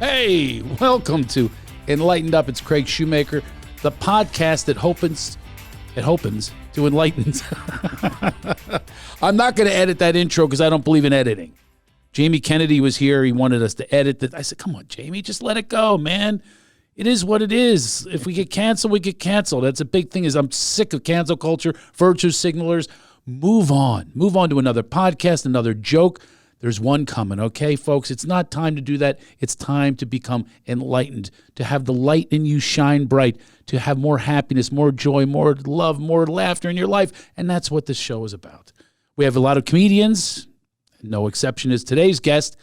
Hey, welcome to Enlightened Up. It's Craig Shoemaker, the podcast that hopens to enlighten. I'm not going to edit that intro because I don't believe in editing. Jamie Kennedy was here. He wanted us to edit that. I said, come on, Jamie, just let it go, man. It is what it is. If we get canceled, we get canceled. That's a big thing. Is I'm sick of cancel culture, virtue signalers. Move on. Move on to another podcast, another joke. There's one coming, okay, folks? It's not time to do that. It's time to become enlightened, to have the light in you shine bright, to have more happiness, more joy, more love, more laughter in your life. And that's what this show is about. We have a lot of comedians. No exception is today's guest.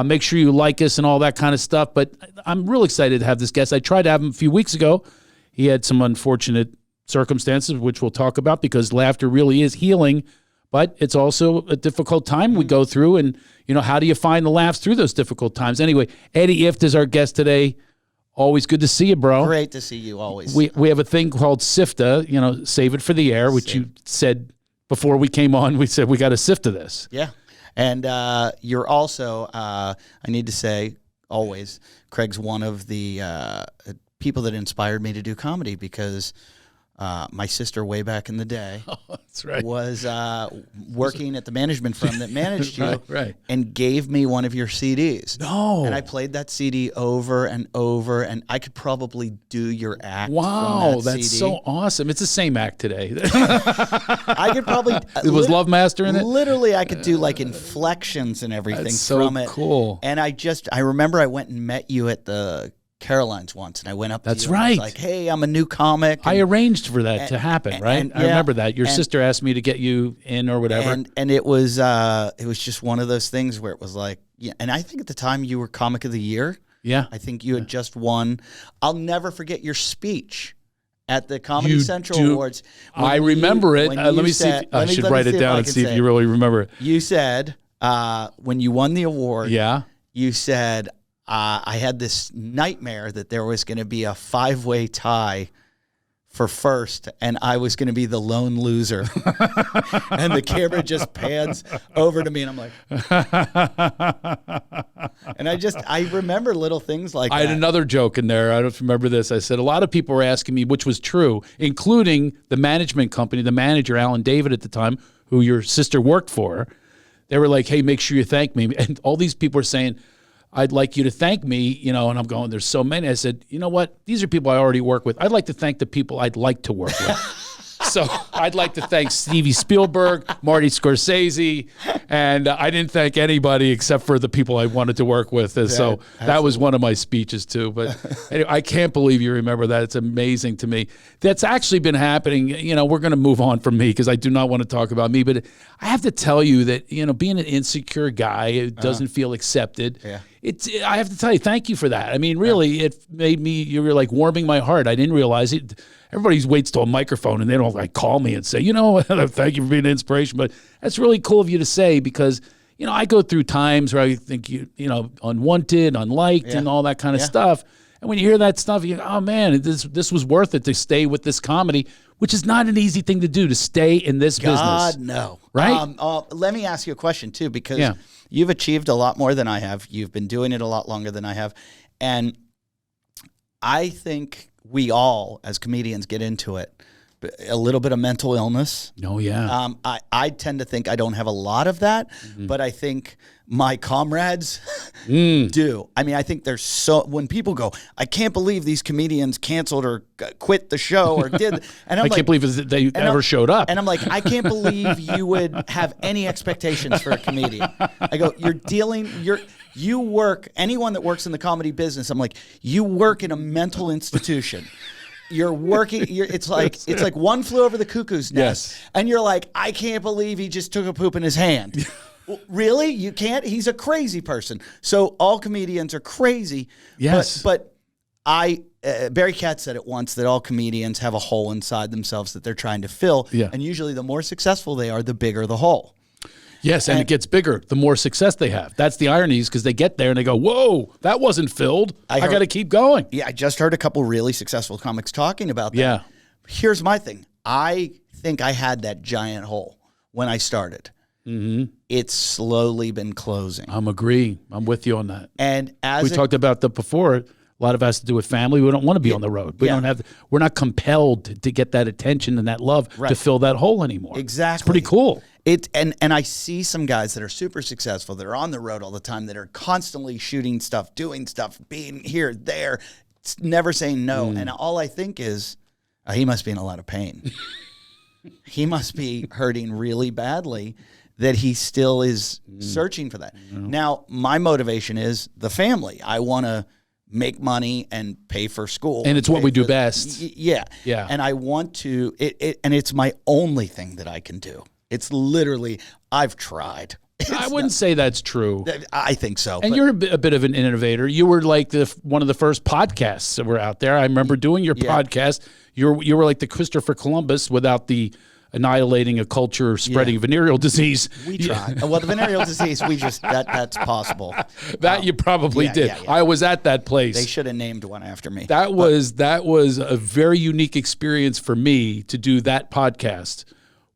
Make sure you like us and all that kind of stuff. But I'm real excited to have this guest. I tried to have him a few weeks ago. He had some unfortunate circumstances, which we'll talk about, because laughter really is healing. But it's also a difficult time we go through. And, you know, how do you find the laughs through those difficult times? Anyway, Eddie Ifft is our guest today. Always good to see you, bro. Great to see you always. We have a thing called SIFTA, you know, save it for the air, which you said before we came on. We said we got to sift to this. Yeah. And you're also, I need to say, always, Craig's one of the people that inspired me to do comedy, because my sister way back in the day that's right. was working at the management firm that managed you right. and gave me one of your CDs. No. And I played that CD over and over, and I could probably do your act. Wow, from that that's CD. so awesome. It's the same act today. I could probably... It was Love Master in it? Literally, I could do like inflections and everything That's so from it. Cool. And I remember I went and met you at the Caroline's once, and I went up to That's you and I right. was like, hey, I'm a new comic. I arranged for that to happen, right? I remember that. Your sister asked me to get you in or whatever. And it was just one of those things where it was like, yeah. And I think at the time you were Comic of the Year. Yeah. I think you had just won. I'll never forget your speech at the Comedy Central Awards. I remember it. Let me see. I should write it down and see if you really remember it. You said, when you won the award, you said, I had this nightmare that there was going to be a 5-way tie for first, and I was going to be the lone loser. And the camera just pans over to me, and I'm like... And I remember little things like that. I had another joke in there. I don't remember this. I said, a lot of people were asking me, which was true, including the management company, the manager, Alan David at the time, who your sister worked for. They were like, hey, make sure you thank me. And all these people are saying... I'd like you to thank me, you know, and I'm going, there's so many. I said, you know what? These are people I already work with. I'd like to thank the people I'd like to work with. So I'd like to thank Steven Spielberg, Marty Scorsese, and I didn't thank anybody except for the people I wanted to work with. And so that was one of my speeches too. But anyway, I can't believe you remember that. It's amazing to me. That's actually been happening. You know, we're going to move on from me because I do not want to talk about me. But I have to tell you that, you know, being an insecure guy who doesn't feel accepted, I have to tell you, thank you for that. I mean, really, it made me, you were like warming my heart. I didn't realize it. Everybody waits till a microphone and they don't like call me and say, you know, thank you for being an inspiration. But that's really cool of you to say, because, you know, I go through times where I think you know, unwanted, unliked, and all that kind of stuff. And when you hear that stuff, you go, oh man, this was worth it to stay with this comedy, which is not an easy thing to do, to stay in this business. God, no. Right? Let me ask you a question too, because you've achieved a lot more than I have. You've been doing it a lot longer than I have. And I think we all, as comedians, get into it. A little bit of mental illness. Oh, yeah. I tend to think I don't have a lot of that, but I think my comrades do. I mean, I think there's when people go, I can't believe these comedians canceled or quit the show or did. And I can't believe they ever showed up. And I'm like, I can't believe you would have any expectations for a comedian. I go, you work, anyone that works in the comedy business, I'm like, you work in a mental institution. You're working. It's like One Flew Over the Cuckoo's Nest, and you're like, I can't believe he just took a poop in his hand. Well, really? You can't? He's a crazy person. So all comedians are crazy. Yes, but Barry Katz said it once that all comedians have a hole inside themselves that they're trying to fill, and usually the more successful they are, the bigger the hole. Yes, and it gets bigger the more success they have. That's the irony, because they get there and they go, whoa, that wasn't filled. I got to keep going. Yeah, I just heard a couple really successful comics talking about that. Yeah. Here's my thing. I think I had that giant hole when I started. it's slowly been closing. I'm with you on that. And as we talked about that before. A lot of it has to do with family. We don't want to be on the road. We're not compelled to get that attention and that love to fill that hole anymore. Exactly. It's pretty cool. And I see some guys that are super successful, that are on the road all the time, that are constantly shooting stuff, doing stuff, being here, there, never saying no. And all I think is, he must be in a lot of pain. He must be hurting really badly that he still is searching for that. Now, my motivation is the family. I want to make money and pay for school. And it's what we do best. Yeah. And I want to, and it's my only thing that I can do. It's literally, I've tried. I wouldn't say that's true. I think so. And you're a bit of an innovator. You were like one of the first podcasts that were out there. I remember doing your podcast. You were like the Christopher Columbus without the annihilating a culture spreading venereal disease. We tried. Well, the venereal disease, that's possible. That you probably did. Yeah. I was at that place. They should have named one after me. That was a very unique experience for me to do that podcast.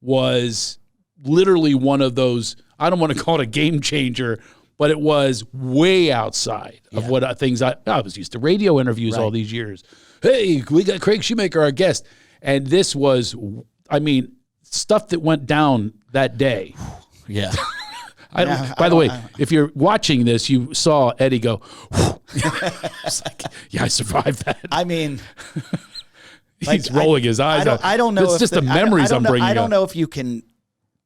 Was literally one of those, I don't want to call it a game changer, but it was way outside of what things I was used to radio interviews all these years. Hey, we got Craig Shoemaker, our guest. And this was, stuff that went down that day. Yeah. By the way, if you're watching this, you saw Eddie go, it's like, I survived that. He's rolling his eyes. I don't know. It's just the memories I'm bringing up. I don't know if you can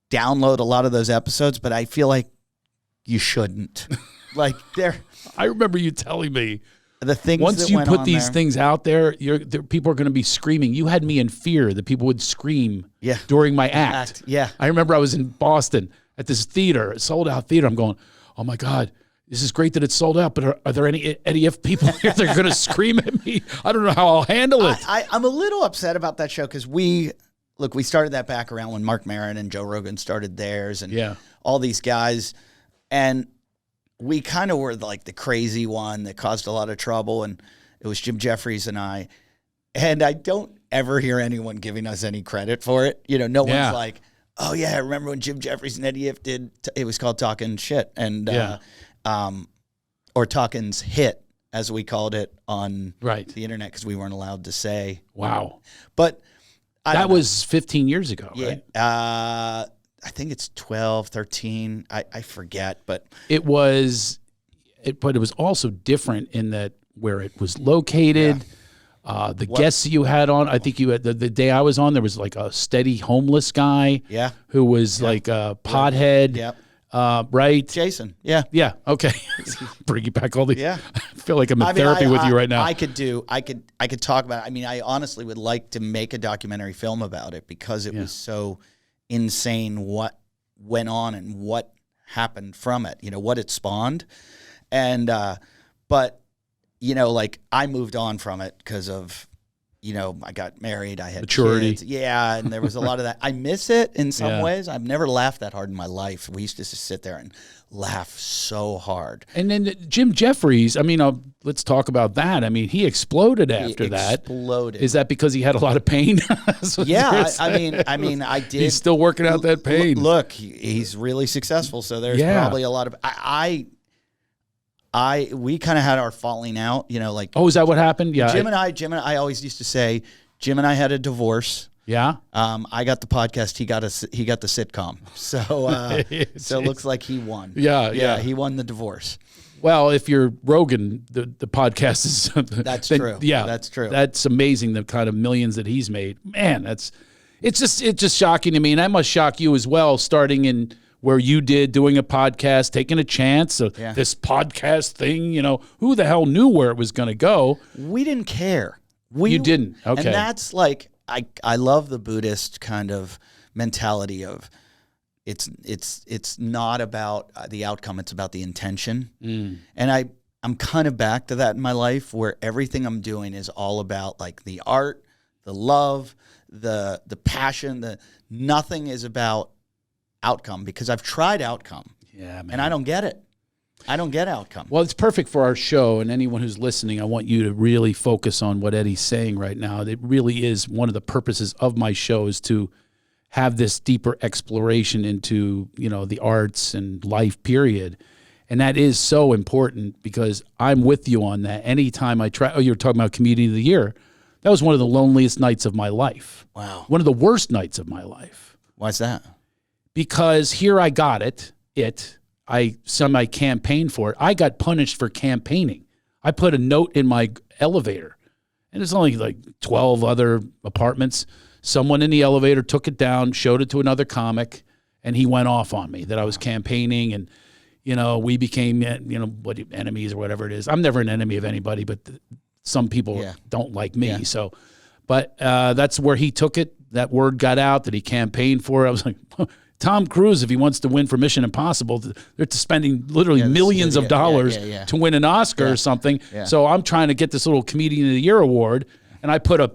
download a lot of those episodes, but I feel like you shouldn't. I remember you telling me the things once that you went put on these there. things out there, people are going to be screaming. You had me in fear that people would scream during my act. Yeah. I remember I was in Boston at this theater, a sold out theater. I'm going, oh my God, this is great that it's sold out, but are there any Eddie Ifft people here that are going to scream at me? I don't know how I'll handle it. I'm a little upset about that show because we started that back around when Mark Maron and Joe Rogan started theirs and all these guys. And we kind of were like the crazy one that caused a lot of trouble. And it was Jim Jeffries and I. And I don't ever hear anyone giving us any credit for it. No one's like, oh, yeah, I remember when Jim Jeffries and Eddie Ifft did, it was called Talking Shit. And or Talkin's Hit, as we called it on the internet, because we weren't allowed to say. Wow. But that was 15 years ago, right? I think it's 12, 13. I forget, but it was also different in that where it was located. The guests you had on, I think you had the day I was on, there was like a steady homeless guy. Who was like a pothead. Right? Jason. Yeah. Okay. Bring you back all the. I feel like I'm in therapy with you right now. I could talk about it. I honestly would like to make a documentary film about it because it was so insane what went on and what happened from it. What it spawned, and but I moved on from it because of. I got married. I had maturity. Kids. Yeah, and there was a lot of that. I miss it in some ways. I've never laughed that hard in my life. We used to just sit there and laugh so hard. And then Jim Jeffries, let's talk about that. He exploded after that. Exploded. Is that because he had a lot of pain? Yeah, I did. He's still working out that pain. Look, he's really successful, so there's probably a lot of... we kind of had our falling out, Oh, is that what happened? Yeah. Jim and I always used to say, Jim and I had a divorce. Yeah. I got the podcast. He got the sitcom. So so it looks like he won. Yeah. He won the divorce. Well, if you're Rogan, the podcast is that's true. Yeah, that's true. That's amazing. The kind of millions that he's made. Man, it's just shocking to me, and that must shock you as well. Starting in where you did, doing a podcast, taking a chance of this podcast thing. Who the hell knew where it was going to go? We didn't care. You didn't. Okay. And that's like I love the Buddhist kind of mentality of it's not about the outcome, it's about the intention. And I'm kind of back to that in my life where everything I'm doing is all about like the art, the love, the passion, nothing is about outcome because I've tried outcome. Yeah, man. And I don't get it. I don't get outcome. Well, it's perfect for our show, and anyone who's listening, I want you to really focus on what Eddie's saying right now. It really is one of the purposes of my show is to have this deeper exploration into, the arts and life, period. And that is so important because I'm with you on that. Anytime I try, you're talking about Comedian of the Year. That was one of the loneliest nights of my life. Wow. One of the worst nights of my life. Why's that? Because here I got I semi-campaigned for it. I got punished for campaigning. I put a note in my elevator, and there's only like 12 other apartments. Someone in the elevator took it down, showed it to another comic, and he went off on me that I was campaigning, and we became enemies or whatever it is. I'm never an enemy of anybody, but some people don't like me. Yeah. So, but that's where he took it. That word got out that he campaigned for it. I was like, Tom Cruise, if he wants to win for Mission Impossible, they're spending literally millions of dollars to win an Oscar or something. Yeah. So I'm trying to get this little Comedian of the Year award, and I put a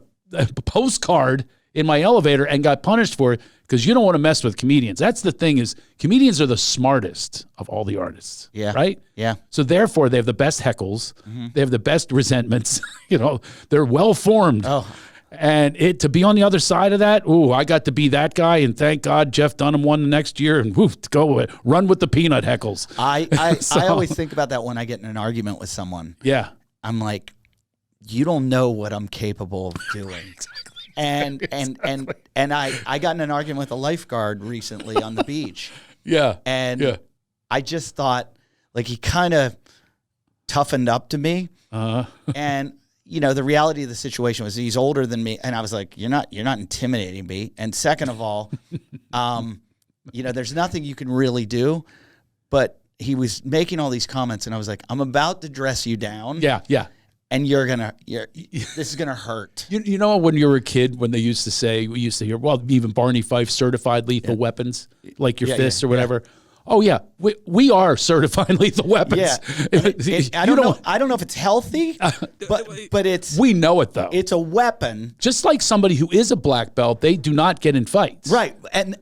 postcard in my elevator and got punished for it because you don't want to mess with comedians. That's the thing is comedians are the smartest of all the artists. Yeah. Right? Yeah. So therefore, they have the best heckles. Mm-hmm. They have the best resentments. They're well-formed. Oh. And to be on the other side of that, I got to be that guy, and thank God Jeff Dunham won the next year, and run with the peanut heckles. I always think about that when I get in an argument with someone. Yeah. I'm like, you don't know what I'm capable of doing. Exactly. And I got in an argument with a lifeguard recently on the beach. Yeah. And I just thought, like, he kind of toughened up to me. And the reality of the situation was he's older than me, and I was like, you're not intimidating me. And second of all, there's nothing you can really do. But he was making all these comments, and I was like, I'm about to dress you down. Yeah, yeah. And this is gonna hurt. You know when you were a kid, when we used to hear, well, even Barney Fife certified lethal weapons, like your fists or whatever. Yeah. Oh yeah, we are certified lethal weapons. Yeah, I don't know if it's healthy, but it's. We know it though. It's a weapon. Just like somebody who is a black belt, they do not get in fights. Right, and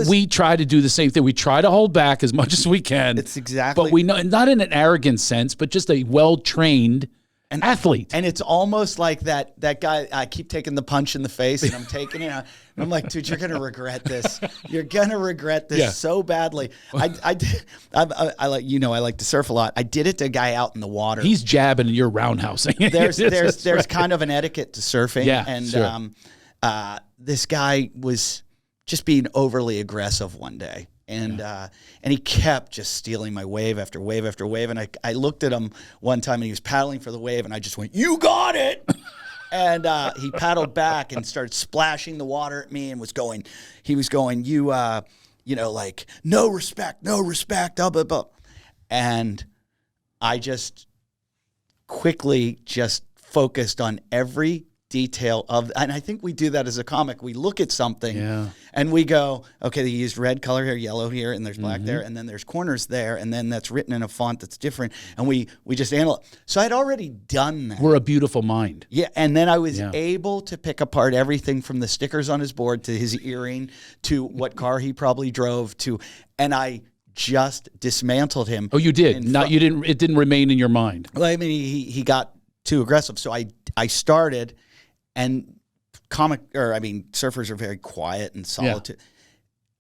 we try to do the same thing. We try to hold back as much as we can. It's exactly. But we know, not in an arrogant sense, but just a well-trained athlete. And it's almost like that guy. I keep taking the punch in the face, and I'm taking it. And I'm like, dude, you're gonna regret this. You're gonna regret this so badly. I like to surf a lot. I did it to a guy out in the water. He's jabbing and you're roundhousing. There's kind of an etiquette to surfing. Yeah, and this guy was just being overly aggressive one day. And he kept just stealing my wave after wave after wave. And I looked at him one time, and he was paddling for the wave, and I just went, "You got it!" And he paddled back and started splashing the water at me, and he was going, like, no respect, blah, blah, blah. And I just quickly just focused on every detail and I think we do that as a comic. We look at something and we go, okay, they used red color here, yellow here, and there's black there, and then there's corners there, and then that's written in a font that's different, and we just analyze. So I'd already done that. We're a beautiful mind. Yeah, and then I was able to pick apart everything from the stickers on his board to his earring to what car he probably drove to, and I just dismantled him. Oh, you did? You didn't. It didn't remain in your mind. Well, I mean, he got too aggressive, so I started. And surfers are very quiet and solitude. Yeah.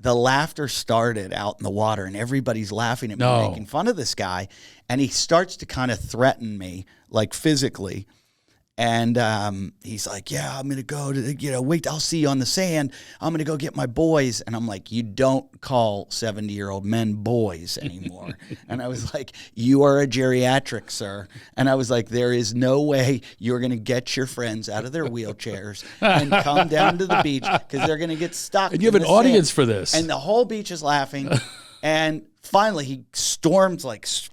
The laughter started out in the water, and everybody's laughing at me, making fun of this guy. And he starts to kind of threaten me, like physically. And he's like, yeah, I'm going to go to, wait, I'll see you on the sand. I'm going to go get my boys. And I'm like, you don't call 70-year-old men boys anymore. And I was like, you are a geriatric, sir. And I was like, there is no way you're going to get your friends out of their wheelchairs and come down to the beach because they're going to get stuck. And you have an audience for this. And the whole beach is laughing. And finally, he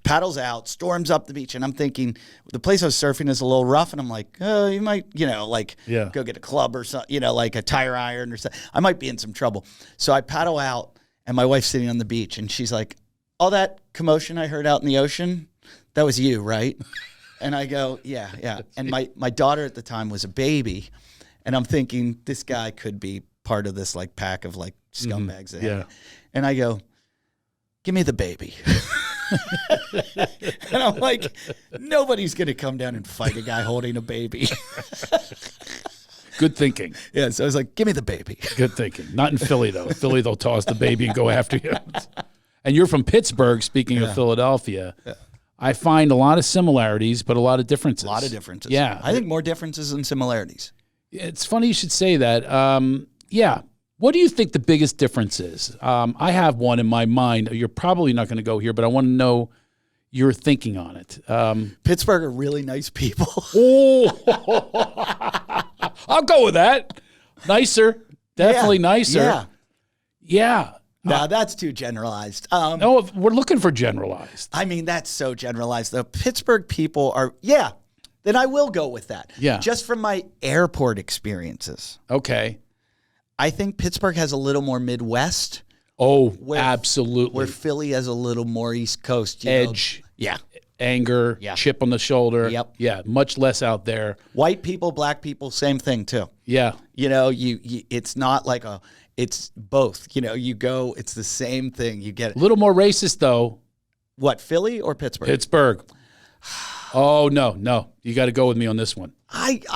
paddles out, storms up the beach. And I'm thinking, the place I was surfing is a little rough. And I'm like, oh, you might, go get a club or something, like a tire iron or something. I might be in some trouble. So I paddle out, and my wife's sitting on the beach. And she's like, all that commotion I heard out in the ocean, that was you, right? And I go, yeah. And my daughter at the time was a baby. And I'm thinking, this guy could be part of this, pack of, scumbags. And I go, give me the baby. And I'm like, nobody's going to come down and fight a guy holding a baby. Good thinking. Yeah, so I was like, give me the baby. Good thinking. Not in Philly, though. Philly, they'll toss the baby and go after you. And you're from Pittsburgh, speaking of Philadelphia. Yeah. I find a lot of similarities, but a lot of differences. A lot of differences. Yeah. I think more differences than similarities. It's funny you should say that. Yeah. What do you think the biggest difference is? I have one in my mind. You're probably not going to go here, but I want to know your thinking on it. Pittsburgh are really nice people. I'll go with that. Nicer. Definitely nicer. Yeah. No, that's too generalized. No, we're looking for generalized. I mean, that's so generalized. The Pittsburgh people are, then I will go with that. Yeah. Just from my airport experiences. Okay. I think Pittsburgh has a little more Midwest. Oh, absolutely. Where Philly has a little more East Coast. Edge. Yeah. Anger. Yeah. Chip on the shoulder. Yep. Yeah. Much less out there. White people, black people, same thing too. Yeah. You know, you it's not like it's both. You know, you go, it's the same thing. You get a little more racist though. What, Philly or Pittsburgh? Pittsburgh. Oh, no. You got to go with me on this one.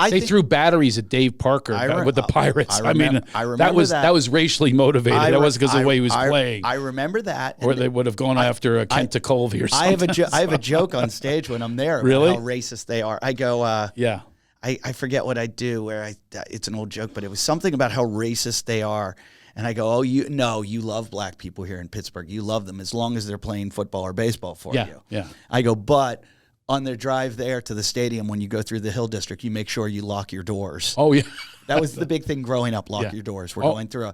They threw batteries at Dave Parker with the Pirates. I remember that was racially motivated. That wasn't because of the way he was playing. I remember that. Or they would have gone after Kent Colby or something. I have a joke on stage when I'm there about how racist they are. I go, I forget what I do where it's an old joke, but it was something about how racist they are. And I go, you love black people here in Pittsburgh. You love them as long as they're playing football or baseball for you. Yeah. I go, but on their drive there to the stadium, when you go through the Hill District, you make sure you lock your doors. Oh yeah, that was the big thing growing up. Lock your doors. We're going through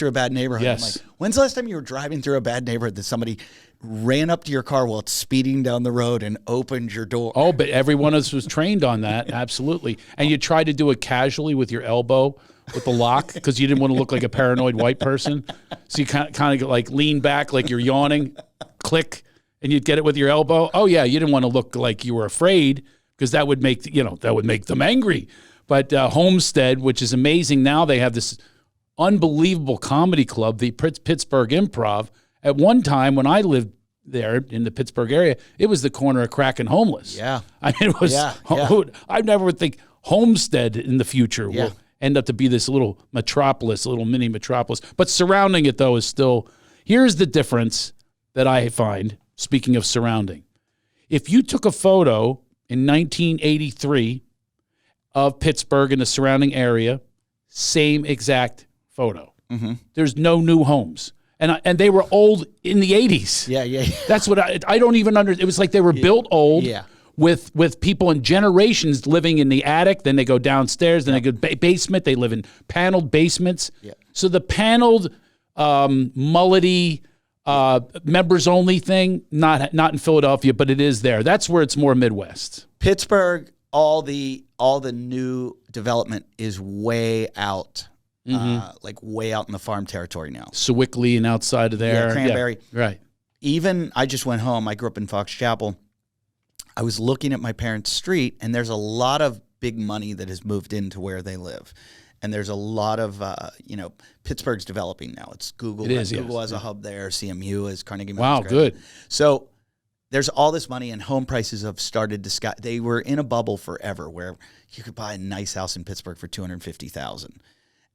a bad neighborhood. Yes. I'm like, when's the last time you were driving through a bad neighborhood that somebody ran up to your car while it's speeding down the road and opened your door? Oh, but every one of us was trained on that. Absolutely. And you tried to do it casually with your elbow with the lock because you didn't want to look like a paranoid white person. So you kind of like lean back like you're yawning, click. And you'd get it with your elbow. Oh yeah, you didn't want to look like you were afraid because that would make them angry. But Homestead, which is amazing now, they have this unbelievable comedy club, the Pittsburgh Improv. At one time, when I lived there in the Pittsburgh area, it was the corner of crack and homeless. Yeah, I mean, it was. I never would think Homestead in the future will end up to be this little metropolis, a little mini metropolis. But surrounding it though is still. Here's the difference that I find. Speaking of surrounding, if you took a photo in 1983 of Pittsburgh and the surrounding area, same exact photo. Mm-hmm. There's no new homes. And they were old in the 80s. Yeah. That's what I don't even understand. It was like they were built old with people in generations living in the attic. Then they go downstairs. Then they go basement. They live in paneled basements. Yeah. So the paneled, mullety, members only thing, not in Philadelphia, but it is there. That's where it's more Midwest. Pittsburgh, all the new development is way out, like way out in the farm territory now. Sewickley and outside of there. Yeah, Cranberry. Yeah, right. Even, I just went home. I grew up in Fox Chapel. I was looking at my parents' street, and there's a lot of big money that has moved into where they live. And there's a lot of, Pittsburgh's developing now. It's Google. Google has a hub there. CMU is Carnegie Mellon. Wow, good. So there's all this money, and home prices have started to sky. They were in a bubble forever where you could buy a nice house in Pittsburgh for $250,000.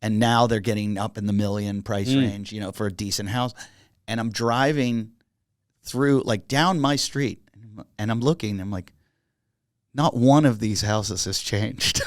And now they're getting up in the million price range, for a decent house. And I'm driving through, like, down my street, and I'm looking, I'm like, not one of these houses has changed.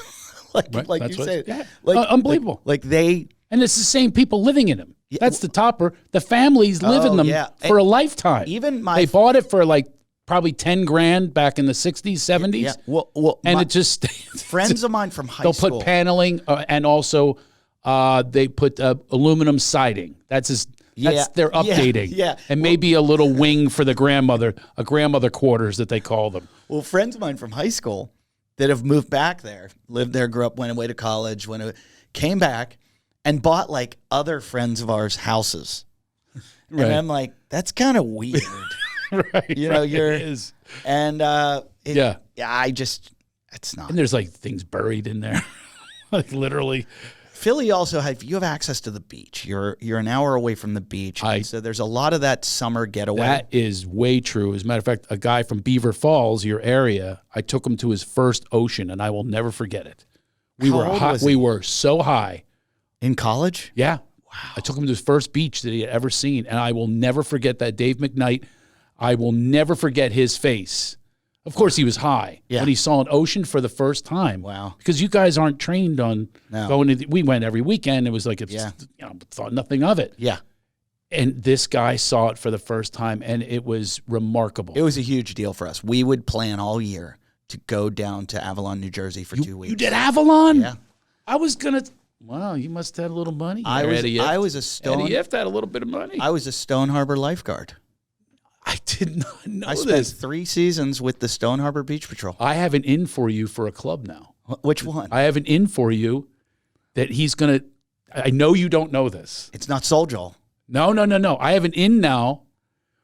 Like you say, unbelievable. And it's the same people living in them. Yeah. That's the topper. The families live in them for a lifetime. They bought it for like probably $10,000 back in the 60s, 70s. Yeah. Well, and it just friends of mine from high school. They'll put paneling and also they put aluminum siding. That's they're updating. Yeah. And maybe a little wing for the grandmother quarters that they call them. Well, friends of mine from high school that have moved back there, lived there, grew up, went away to college, came back and bought like other friends of ours houses. Right. And I'm like, that's kind of weird. Right. It is. And it's not. And there's like things buried in there. Like literally. Philly also you have access to the beach. You're an hour away from the beach. So there's a lot of that summer getaway. That is way true. As a matter of fact, a guy from Beaver Falls, your area, I took him to his first ocean, and I will never forget it. We How were old high, was we he? were so high. In college? Yeah. Wow. I took him to his first beach that he had ever seen, and I will never forget that. Dave McKnight, I will never forget his face. Of course, he was high when he saw an ocean for the first time. Wow. Because you guys aren't trained on going to we went every weekend. It was like, thought nothing of it. Yeah. And this guy saw it for the first time, and it was remarkable. It was a huge deal for us. We would plan all year to go down to Avalon, New Jersey for 2 weeks. You did Avalon? Yeah. I was going to... Wow, you must have had a little money. Eddie Ifft. Eddie Ifft had a little bit of money. I was a Stone Harbor lifeguard. I did not know I spent this. 3 seasons with the Stone Harbor Beach Patrol. I have an in for you for a club now. Which one? I have an in for you that he's going to... I know you don't know this. It's not Soul Joel. No. I have an in now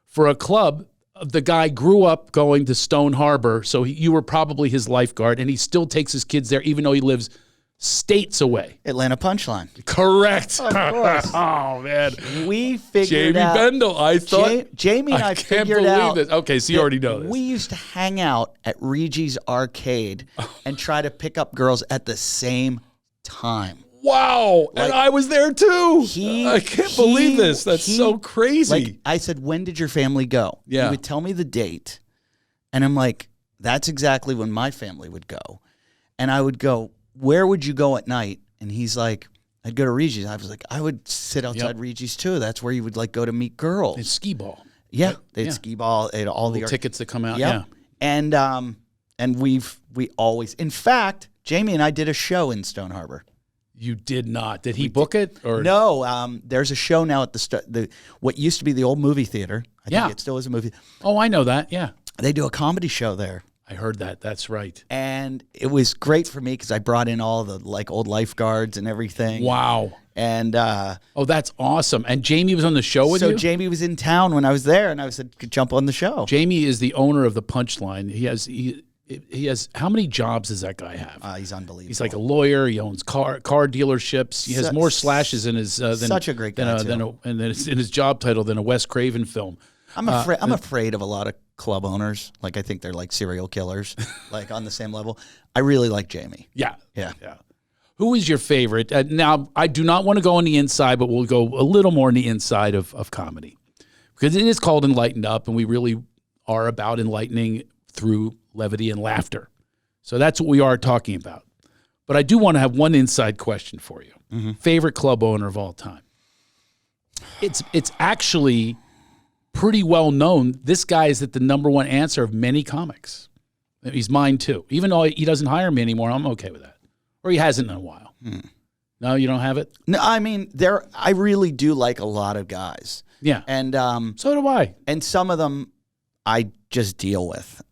for a club. The guy grew up going to Stone Harbor, so you were probably his lifeguard, and he still takes his kids there, even though he lives states away. Atlanta Punchline. Correct. Of course. Oh, man. We figured Jamie out. Bendel. I thought. Jamie and I figured out. This. Okay, so you already know this. We used to hang out at Reggie's Arcade and try to pick up girls at the same time. Wow. Like, and I was there too. I can't believe this. That's so crazy. Like I said, when did your family go? Yeah. He would tell me the date. And I'm like, that's exactly when my family would go. And I would go, where would you go at night? And he's like, I'd go to Reggie's. I was like, I would sit outside Reggie's too. That's where you would like go to meet girls. It's skee ball. Yeah. They'd skee ball. They'd all the tickets that come out. Yep. Yeah. And we always, in fact, Jamie and I did a show in Stone Harbor. You did not. Did he book it? Or no? There's a show now at the what used to be the old movie theater. I think it still is a movie. Oh, I know that. Yeah, they do a comedy show there. I heard that. That's right. And it was great for me because I brought in all the like old lifeguards and everything. Wow. And oh, that's awesome. And Jamie was on the show with you? So Jamie was in town when I was there, and I said, jump on the show. Jamie is the owner of the Punchline. He has how many jobs does that guy have? He's unbelievable. He's like a lawyer. He owns car dealerships. He has more slashes in his than such a great guy than it's in his job title than a Wes Craven film. I'm afraid of a lot of club owners. Like I think they're like serial killers, like on the same level. I really like Jamie. Yeah. Yeah. Who is your favorite? Now, I do not want to go on the inside, but we'll go a little more on the inside of comedy. Because it is called Enlightened Up, and we really are about enlightening through levity and laughter. So that's what we are talking about. But I do want to have one inside question for you. Mm-hmm. Favorite club owner of all time? It's actually pretty well known. This guy is at the number one answer of many comics. He's mine too. Even though he doesn't hire me anymore, I'm okay with that. Or he hasn't in a while. No, you don't have it? No, I mean, I really do like a lot of guys. Yeah. And so do I. And some of them I just deal with.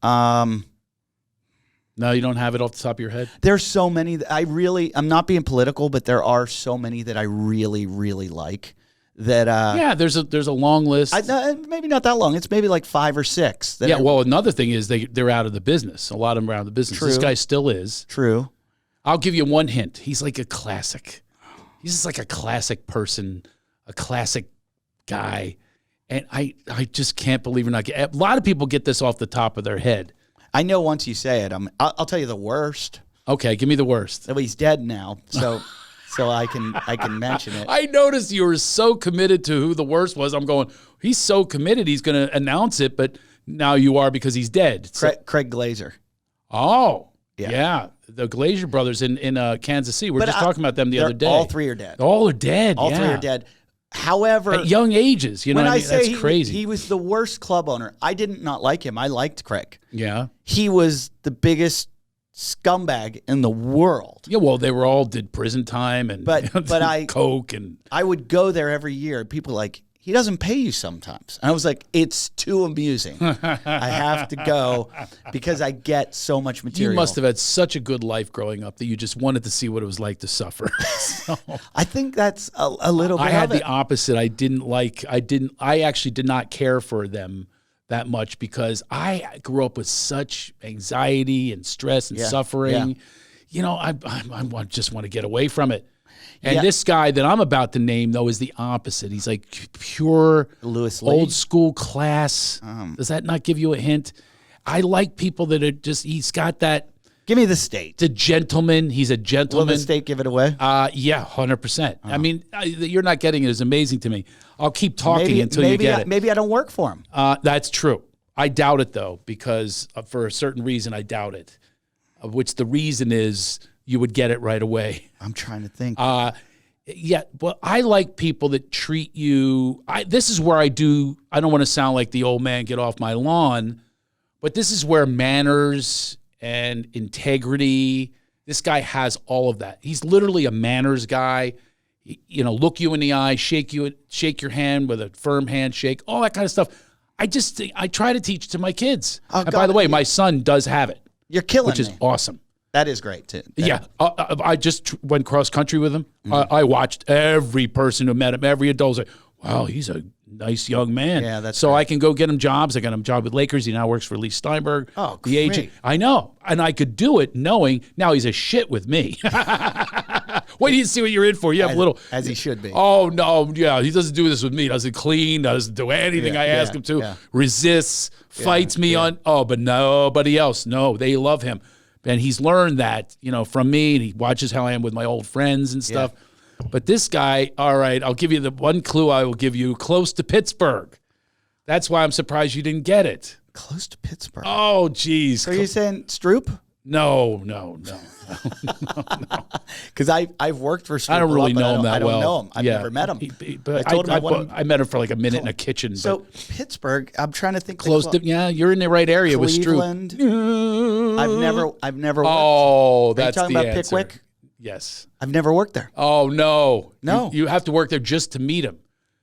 No, you don't have it off the top of your head? There's so many that I'm not being political, but there are so many that I really, really like. That yeah, there's a long list. Maybe not that long. It's maybe like 5 or 6. Well, another thing is they're out of the business. A lot of them are out of the business. True. This guy still is. True. I'll give you one hint. He's like a classic. He's just like a classic person, a classic guy. And I just can't believe we're not a lot of people get this off the top of their head. I know once you say it, I'll tell you the worst. Okay, give me the worst. Well, he's dead now, so I can mention it. I noticed you were so committed to who the worst was. I'm going, he's so committed, he's going to announce it, but now you are because he's dead. Craig Glazer. Oh, yeah. The Glazer brothers in Kansas City. We're just talking about them the other day. All 3 are dead. All are dead. All 3 are dead. However, at young ages, you know, when I say that's crazy. He was the worst club owner. I did not like him. I liked Craig. Yeah, he was the biggest scumbag in the world. Yeah, well, they did prison time and coke and I would go there every year. People were like, he doesn't pay you sometimes. And I was like, it's too amusing. I have to go because I get so much material. You must have had such a good life growing up that you just wanted to see what it was like to suffer. So, I think that's a little bit I had of it. the opposite. I actually did not care for them that much because I grew up with such anxiety and stress and suffering. Yeah. You know, I just want to get away from it. And this guy that I'm about to name, though, is the opposite. He's like pure Lewis Lee. Old school class. Does that not give you a hint? I like people that are just, he's got that Give me the state. It's a gentleman. He's a Will gentleman. the state give it away? Yeah, 100%. I mean, you're not getting it. It's amazing to me. I'll keep talking until you get it. Maybe I don't work for him. That's true. I doubt it, though, because for a certain reason, I doubt it, of which the reason is you would get it right away. I'm trying to think. Yeah, but I like people that treat you. This is where I don't want to sound like the old man, get off my lawn, but this is where manners and integrity, this guy has all of that. He's literally a manners guy. Look you in the eye, shake your hand with a firm handshake, all that kind of stuff. I try to teach to my kids. Oh, and by the way, my son does have it. You're killing which is awesome. That is great, too. Yeah. I just went cross-country with him. I watched every person who met him, every adult was like, wow, he's a nice young man. Yeah, that's so great. I can go get him jobs. I got him a job with Lakers. He now works for Lee Steinberg. Oh, the agent. I know. And I could do it knowing now he's a shit with me. Wait till you see what you're in for. You have a little. As he should be. Oh, no. Yeah, he doesn't do this with me. Doesn't clean. Doesn't do anything I ask him to. Resists. Fights me on. Oh, but nobody else. No, they love him. And he's learned that, from me, and he watches how I am with my old friends and stuff. Yeah. But this guy, all right, I'll give you the one clue I will give you, close to Pittsburgh. That's why I'm surprised you didn't get it. Close to Pittsburgh. Oh, geez. So are you saying Stroop? No. Because I've worked for Stroop. I don't really know him that well. I don't know him. I've never met him. But I met him for like a minute in a kitchen. So Pittsburgh, I'm trying to think. Close to, you're in the right area Cleveland, with Stroop. I've never worked. Oh, that's the answer. Are you talking about Pickwick? Yes. I've never worked there. Oh, no. No. You have to work there just to meet him.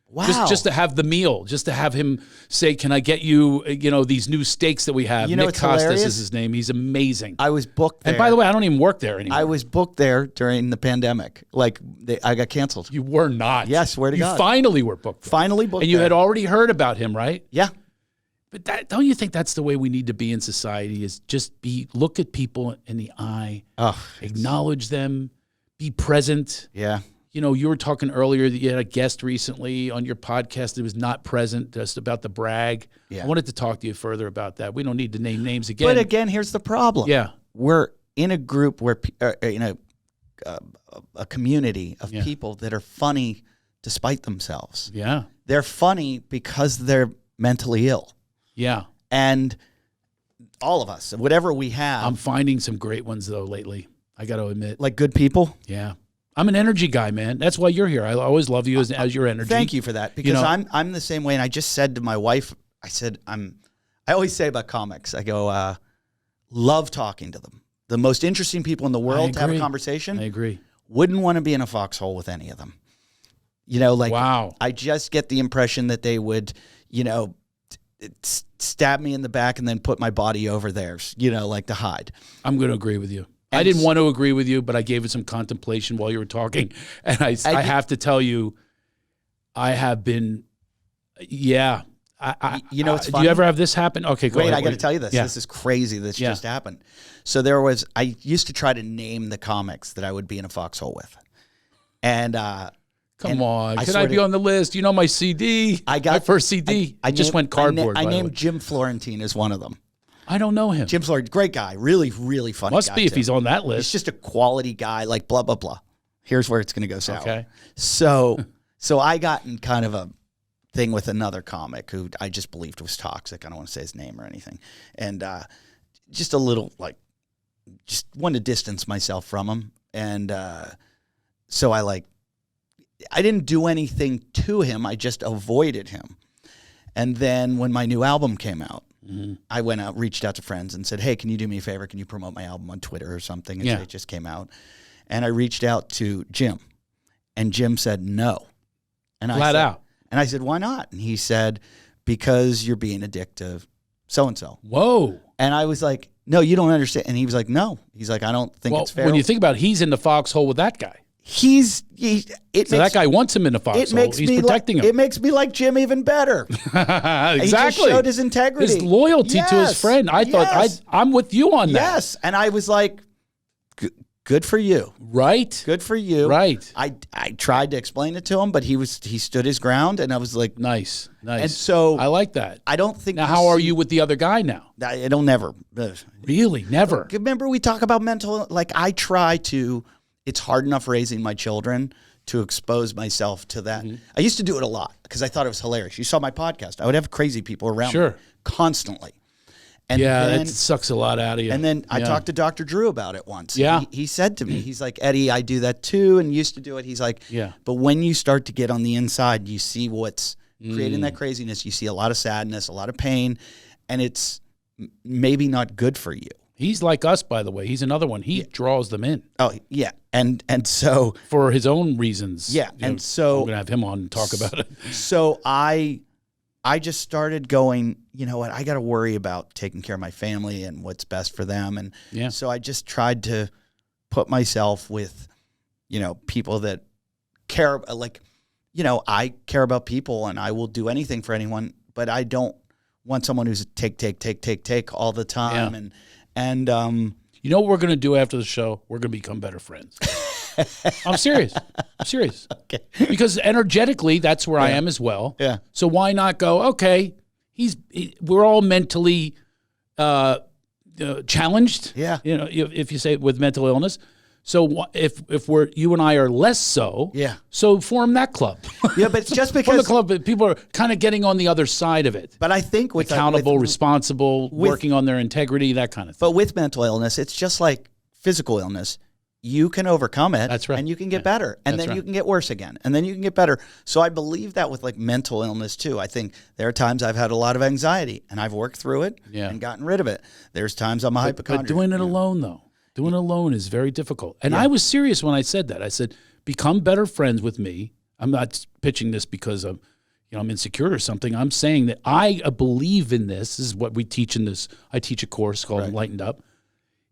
Wow. Just to have the meal, just to have him say, can I get you, these new steaks that we have? Nick Costas hilarious? is his name. He's amazing. I was booked there. And by the way, I don't even work there anymore. I was booked there during the pandemic. I got canceled. You were not. Yes, swear to God. You finally were booked there. Finally booked And you there. had already heard about him, right? Yeah. But don't you think that's the way we need to be in society, is just look at people in the eye, acknowledge them, be present. Yeah. You were talking earlier that you had a guest recently on your podcast that was not present, just about the brag. Yeah. I wanted to talk to you further about that. We don't need to name names again. But again, here's the problem. Yeah. We're in a group where, a community of people that are funny despite themselves. Yeah. They're funny because they're mentally ill. Yeah. And all of us, whatever we have. I'm finding some great ones, though, lately. I got to admit. Like good people? Yeah. I'm an energy guy, man. That's why you're here. I always love you as your energy. Thank you for that. Because I'm the same way. And I just said to my wife, I always say about comics, I go, love talking to them. The most interesting people in the world to have a conversation. I agree. Wouldn't want to be in a foxhole with any of them. Wow. I just get the impression that they would, stab me in the back and then put my body over theirs, to hide. I'm going to agree with you. I didn't want to agree with you, but I gave it some contemplation while you were talking. And I have to tell you, I have been, it's funny? Do you ever have this happen? Okay, go ahead. I got to tell you this. Yeah. This is crazy. This just happened. So I used to try to name the comics that I would be in a foxhole with. And, come on. Can I be on the list? My CD? My first CD. I just went cardboard. I named Jim Florentine as one of them. I don't know him. Jim Florentine, great guy. Really, really funny guy. Must be if he's on that list. He's just a quality guy, like blah, blah, blah. Here's where it's going to go sour. Okay. So I got in kind of a thing with another comic who I just believed was toxic. I don't want to say his name or anything. And just a little, just wanted to distance myself from him. And so I didn't do anything to him. I just avoided him. And then when my new album came out, I went out, reached out to friends and said, hey, can you do me a favor? Can you promote my album on Twitter or something? And say it just came out. And I reached out to Jim. And Jim said no. And Flat out. And I said, why not? And he said, because you're being a dick to so-and-so. Whoa. And I was like, no, you don't understand. And he was like, no. He's like, I don't think it's fair. When you think about it, he's in the foxhole with that guy. That guy wants him in the foxhole. He's protecting him. It makes me like Jim even better. Exactly. He just showed his integrity. His loyalty to his friend. I thought, I'm with you on that. Yes. And I was like, good for you. Right. Good for you. Right. I tried to explain it to him, but he stood his ground, and I was like, Nice. And so I like that. I don't think. Now, how are you with the other guy now? It'll never. Really? Never. Remember, we talk about mental. Like I try to. It's hard enough raising my children to expose myself to that. I used to do it a lot because I thought it was hilarious. You saw my podcast. I would have crazy people around me constantly. And then, it sucks a lot out of you. And then I talked to Dr. Drew about it once. Yeah. He said to me, he's like, Eddie, I do that too and used to do it. He's like, but when you start to get on the inside, you see what's creating that craziness. You see a lot of sadness, a lot of pain, and it's maybe not good for you. He's like us, by the way. He's another one. He draws them in. Oh, yeah. And so for his own reasons. Yeah. And so I'm going to have him on and talk about it. So I just started going, you know what, I got to worry about taking care of my family and what's best for them. And so I just tried to put myself with, you know, people that care, like, you know, I care about people and I will do anything for anyone, but I don't want someone who's take all the time. Yeah. And you know what we're going to do after the show? We're going to become better friends. I'm serious. Okay. Because energetically, that's where I am as well. Yeah. So why not go, okay, we're all mentally challenged. Yeah. You know, if you say with mental illness. So if you and I are less so, so form that club. Yeah, but it's just because form the club, but people are kind of getting on the other side of it. But I think with accountable, responsible, working on their integrity, that kind of thing. But with mental illness, it's just like physical illness. You can overcome it. That's right. And you can get better. And then you can get worse again. And then you can get better. So I believe that with like mental illness too. I think there are times I've had a lot of anxiety and I've worked through it and gotten rid of it. There's times I'm a hypochondriac. But doing it alone though. Doing it alone is very difficult. And I was serious when I said that. I said, become better friends with me. I'm not pitching this because I'm insecure or something. I'm saying that I believe in this. This is what we teach in this. I teach a course called Enlightened Up.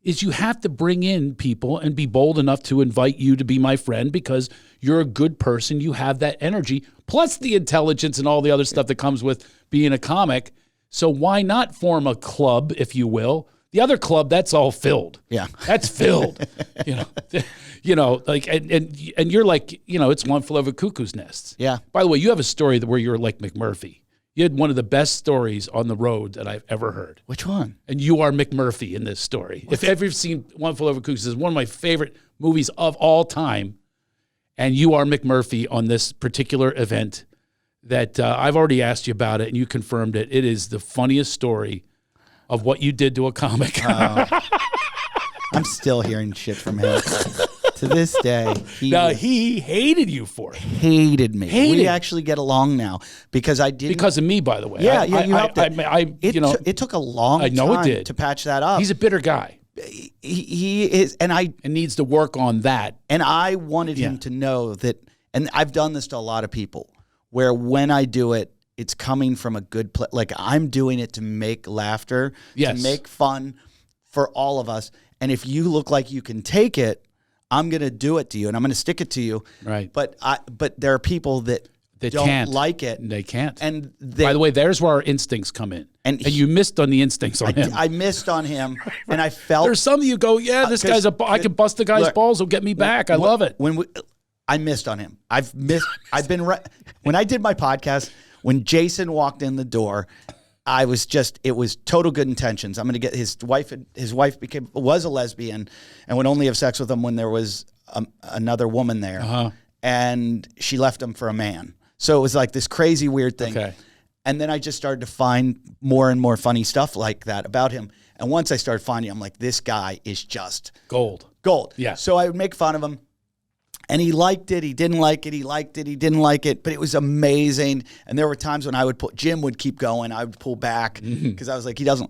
Is you have to bring in people and be bold enough to invite you to be my friend because you're a good person. You have that energy, plus the intelligence and all the other stuff that comes with being a comic. So why not form a club, if you will? The other club, that's all filled. Yeah. That's filled. Like, and you're like, it's one flew over cuckoo's nest. Yeah. By the way, you have a story where you're like McMurphy. You had one of the best stories on the road that I've ever heard. Which one? And you are McMurphy in this story. If ever you've seen One Flew Over Cuckoo's, it's one of my favorite movies of all time. And you are McMurphy on this particular event that I've already asked you about it, and you confirmed it. It is the funniest story of what you did to a comic. I'm still hearing shit from him. To this day, he hated you for it. Hated me. We actually get along now because I didn't. Because of me, by the way. Yeah, you helped it. It took a long time to patch that up. He's a bitter guy. He is, and needs to work on that. And I wanted him to know that, and I've done this to a lot of people, where when I do it, it's coming from a good place. Like I'm doing it to make laughter, to make fun for all of us. And if you look like you can take it, I'm going to do it to you and I'm going to stick it to you. Right. But there are people that don't can't like it. They can't. And by the way, there's where our instincts come in. And you missed on the instincts on him. I missed on him, and I felt there's some of you go, this guy's I can bust the guy's balls. He'll get me back. I love it. I missed on him. When I did my podcast, when Jason walked in the door, it was total good intentions. I'm going to get his wife was a lesbian and would only have sex with him when there was another woman there. And she left him for a man. So it was like this crazy weird thing. Okay. And then I just started to find more and more funny stuff like that about him. And once I started finding, I'm like, this guy is just gold. Yeah. So I would make fun of him. And he liked it. He didn't like it. He liked it. He didn't like it. But it was amazing. And there were times when Jim would keep going. I would pull back because I was like, he doesn't.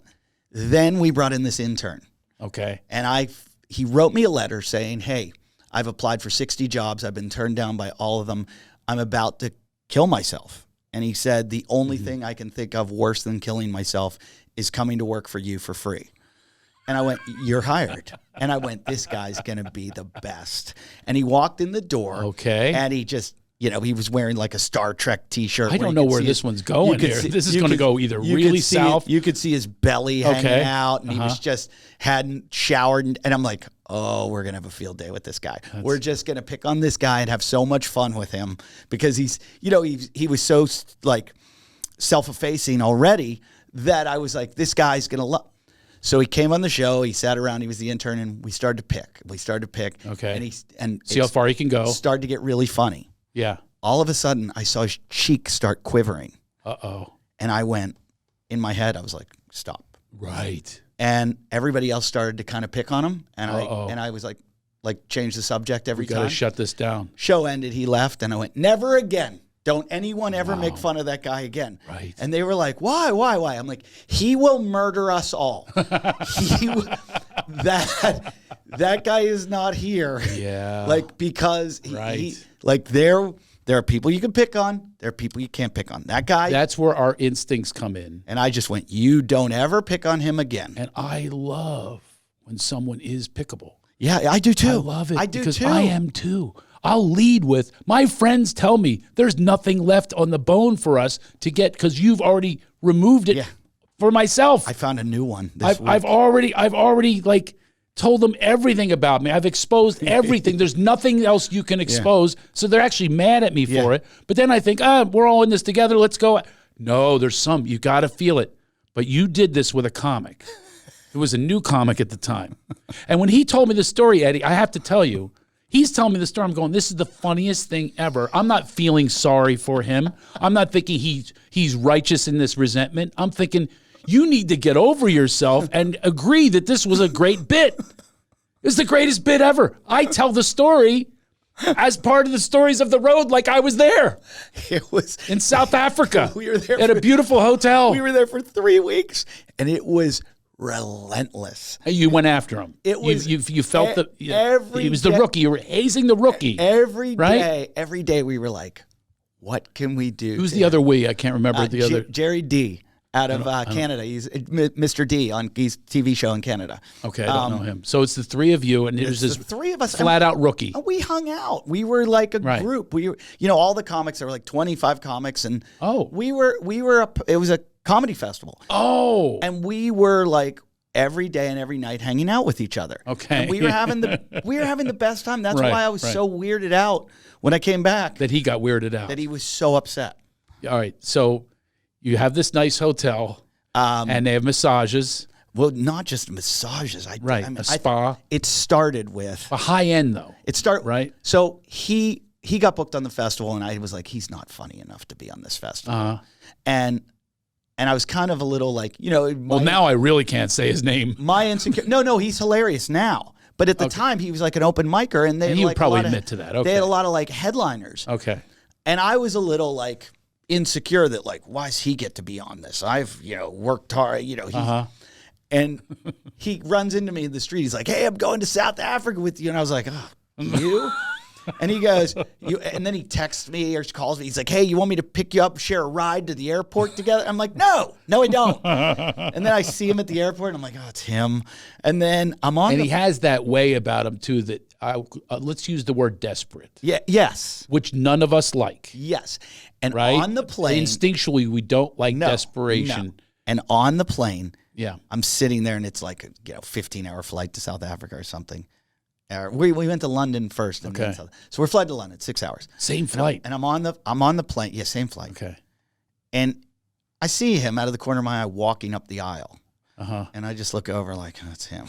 Then we brought in this intern. Okay. And he wrote me a letter saying, hey, I've applied for 60 jobs. I've been turned down by all of them. I'm about to kill myself. And he said, the only thing I can think of worse than killing myself is coming to work for you for free. And I went, you're hired. And I went, this guy's going to be the best. And he walked in the door. Okay. And he just, he was wearing like a Star Trek T-shirt. I don't know where this one's going here. This is going to go either really south. You could see his belly hanging out. And he was just hadn't showered. And I'm like, oh, we're going to have a field day with this guy. We're just going to pick on this guy and have so much fun with him because he's, he was so like self-effacing already that I was like, this guy's going to love. So he came on the show. He sat around. He was the intern, and we started to pick. Okay. And see how far he can go. Started to get really funny. Yeah. All of a sudden, I saw his cheek start quivering. Uh-oh. And I went, in my head, I was like, stop. Right. And everybody else started to kind of pick on him. And Uh-oh. I was like change the subject every time. We got to shut this down. Show ended. He left. And I went, never again. Don't anyone ever make fun of that guy again. Right. And they were like, why? I'm like, he will murder us all. That guy is not here. Yeah. Like, because there are people you can pick on. There are people you can't pick on. That guy. That's where our instincts come in. And I just went, you don't ever pick on him again. And I love when someone is pickable. Yeah, I do too. I love it. I do because too. I am too. I'll lead with, my friends tell me there's nothing left on the bone for us to get because you've already removed it for myself. I found a new one this week. I've already like told them everything about me. I've exposed everything. There's nothing else you can expose. So they're actually mad at me for it. But then I think, we're all in this together. Let's go. No, there's some. You got to feel it. But you did this with a comic. It was a new comic at the time. And when he told me the story, Eddie, I have to tell you, he's telling me the story. I'm going, this is the funniest thing ever. I'm not feeling sorry for him. I'm not thinking he's righteous in this resentment. I'm thinking, you need to get over yourself and agree that this was a great bit. It's the greatest bit ever. I tell the story as part of the stories of the road like I was there. It was in South Africa. We were there at a beautiful hotel. We were there for 3 weeks, and it was relentless. You went after him. It was you felt every he was the rookie. You were hazing the rookie. Every day we were like, what can we do? Who's the other we? I can't remember the other. Jerry D. out of Canada. He's Mr. D on his TV show in Canada. Okay, I don't know him. So it's the three of you, and there's this the three of us, flat out rookie. We hung out. We were like a group. We were, all the comics. There were like 25 comics, and we were. It was a comedy festival. Oh, and we were like every day and every night hanging out with each other. Okay, and we were having the best time. That's why I was so weirded out when I came back. That he got weirded out. That he was so upset. All right, so you have this nice hotel, and they have massages. Well, not just massages. A spa. It started with a high end though. Right. So he got booked on the festival, and I was like, he's not funny enough to be on this festival. And I was kind of a little like, well, now I really can't say his name. My insecure. No, he's hilarious now. But at the time, he was like an open micer, and they would probably admit to that. Okay. They had a lot of like headliners. Okay. And I was a little like insecure that like, why does he get to be on this? I've worked hard. And he runs into me in the street. He's like, "Hey, I'm going to South Africa with you." And I was like, "Oh, you?" And he goes, and then he texts me or calls me. He's like, "Hey, you want me to pick you up, share a ride to the airport together?" I'm like, no, I don't. And then I see him at the airport, and I'm like, "Oh, it's him." And then I'm on. And he has that way about him too. That let's use the word desperate. Yeah. Yes. Which none of us like. Yes. And on the plane, instinctually, we don't like desperation. No. And on the plane, yeah, I'm sitting there, and it's like a 15-hour flight to South Africa or something. We went to London first. And so we're flying to London, 6 hours. Same flight. And I'm on the plane. Yeah, same flight. Okay. And I see him out of the corner of my eye walking up the aisle. And I just look over like, that's him.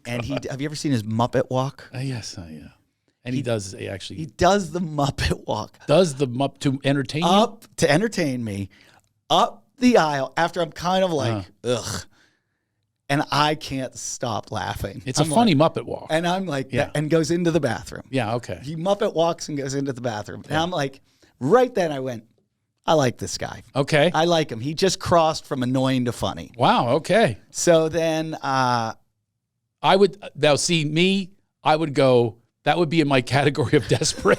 And have you ever seen his Muppet walk? Yes, yeah. And he does the Muppet walk. Does the Muppet to entertain you? Up to entertain me, up the aisle after I'm kind of like, ugh. And I can't stop laughing. It's a funny Muppet walk. And I'm like, and goes into the bathroom. Yeah, okay. He Muppet walks and goes into the bathroom. And I'm like, right then I went, I like this guy. Okay. I like him. He just crossed from annoying to funny. Wow, okay. So then I would go, that would be in my category of desperate.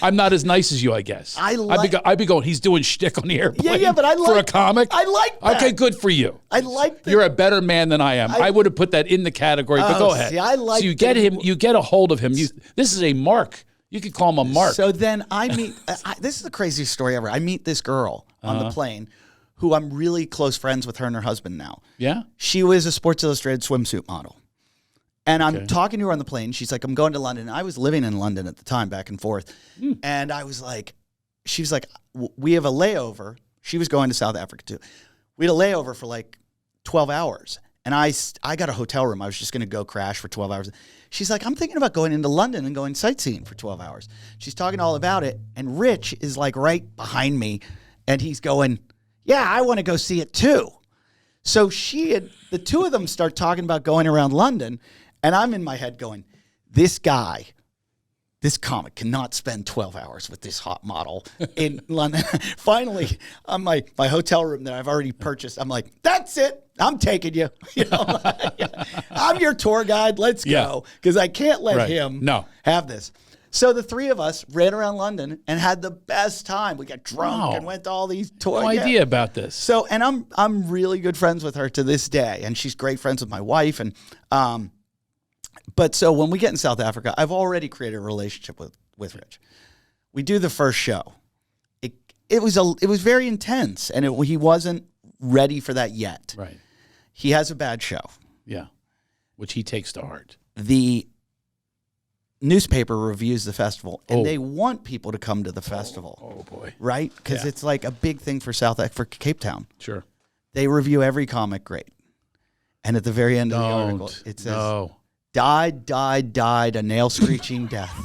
I'm not as nice as you, I guess. I'd be going, he's doing shtick on the airplane. Yeah, but for a comic. I like that. Okay, good for you. I like that. You're a better man than I am. I would have put that in the category, but go ahead. See, I like so you get him, you get a hold of him. This is a mark. You could call him a mark. So then I meet, this is the craziest story ever. I meet this girl on the plane who I'm really close friends with her and her husband now. Yeah? She was a Sports Illustrated swimsuit model. And I'm talking to her on the plane. She's like, I'm going to London. I was living in London at the time, back and forth. And I was like, she was like, we have a layover. She was going to South Africa too. We had a layover for like 12 hours. And I got a hotel room. I was just going to go crash for 12 hours. She's like, I'm thinking about going into London and going sightseeing for 12 hours. She's talking all about it. And Rich is like right behind me. And he's going, yeah, I want to go see it too. So the two of them start talking about going around London. And I'm in my head going, this comic cannot spend 12 hours with this hot model in London. Finally, on my hotel room that I've already purchased, I'm like, that's it. I'm taking you. I'm your tour guide. Let's go. Because I can't let him have this. So the three of us ran around London and had the best time. We got drunk and went to all these tours. No idea about this. So, and I'm really good friends with her to this day. And she's great friends with my wife. And but so when we get in South Africa, I've already created a relationship with Rich. We do the first show. It was very intense, and he wasn't ready for that yet. Right. He has a bad show. Yeah, which he takes to heart. The newspaper reviews the festival, and they want people to come to the festival. Oh boy. Right? Because it's like a big thing for Cape Town. Sure. They review every comic great. And at the very end of the article, it says, died a nail-screeching death,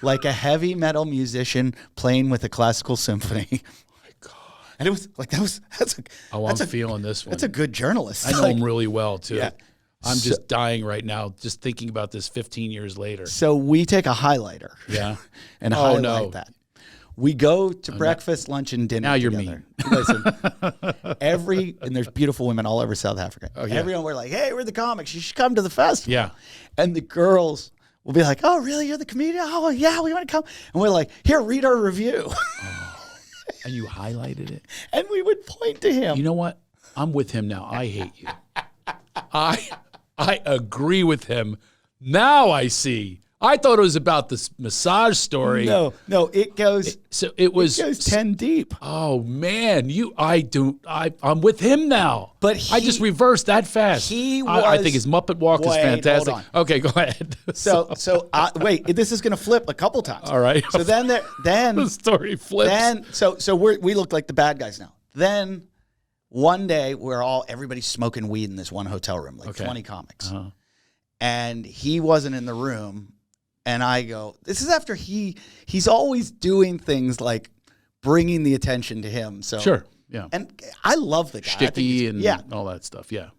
like a heavy metal musician playing with a classical symphony. Oh my God. And it was like, I'm feeling this one. That's a good journalist. I know him really well, too. Yeah. I'm just dying right now, just thinking about this 15 years later. So we take a highlighter. Yeah. And highlight that. We go to breakfast, lunch, and dinner. Now you're together. mean. Listen, and there's beautiful women all over South Africa. Oh, yeah. Everyone, we're like, hey, we're the comics. You should come to the festival. Yeah. And the girls will be like, oh, really? You're the comedian? Oh, yeah, we want to come. And we're like, here, read our review. Oh. And you highlighted it. And we would point to him. You know what? I'm with him now. I hate you. I agree with him. Now I see. I thought it was about this massage story. No, it goes. It was 10 deep. Oh man, I'm with him now. But I just reversed that fast. I think his Muppet Walk is fantastic. Hold on. Okay, go ahead. Wait, this is going to flip a couple times. All right. So then the story flips. Then we look like the bad guys now. Then one day everybody's smoking weed in this one hotel room, like 20 comics, and he wasn't in the room. And I go, this is after he's always doing things like bringing the attention to him. So sure, yeah. And I love the guy. Sticky and all that stuff, yeah.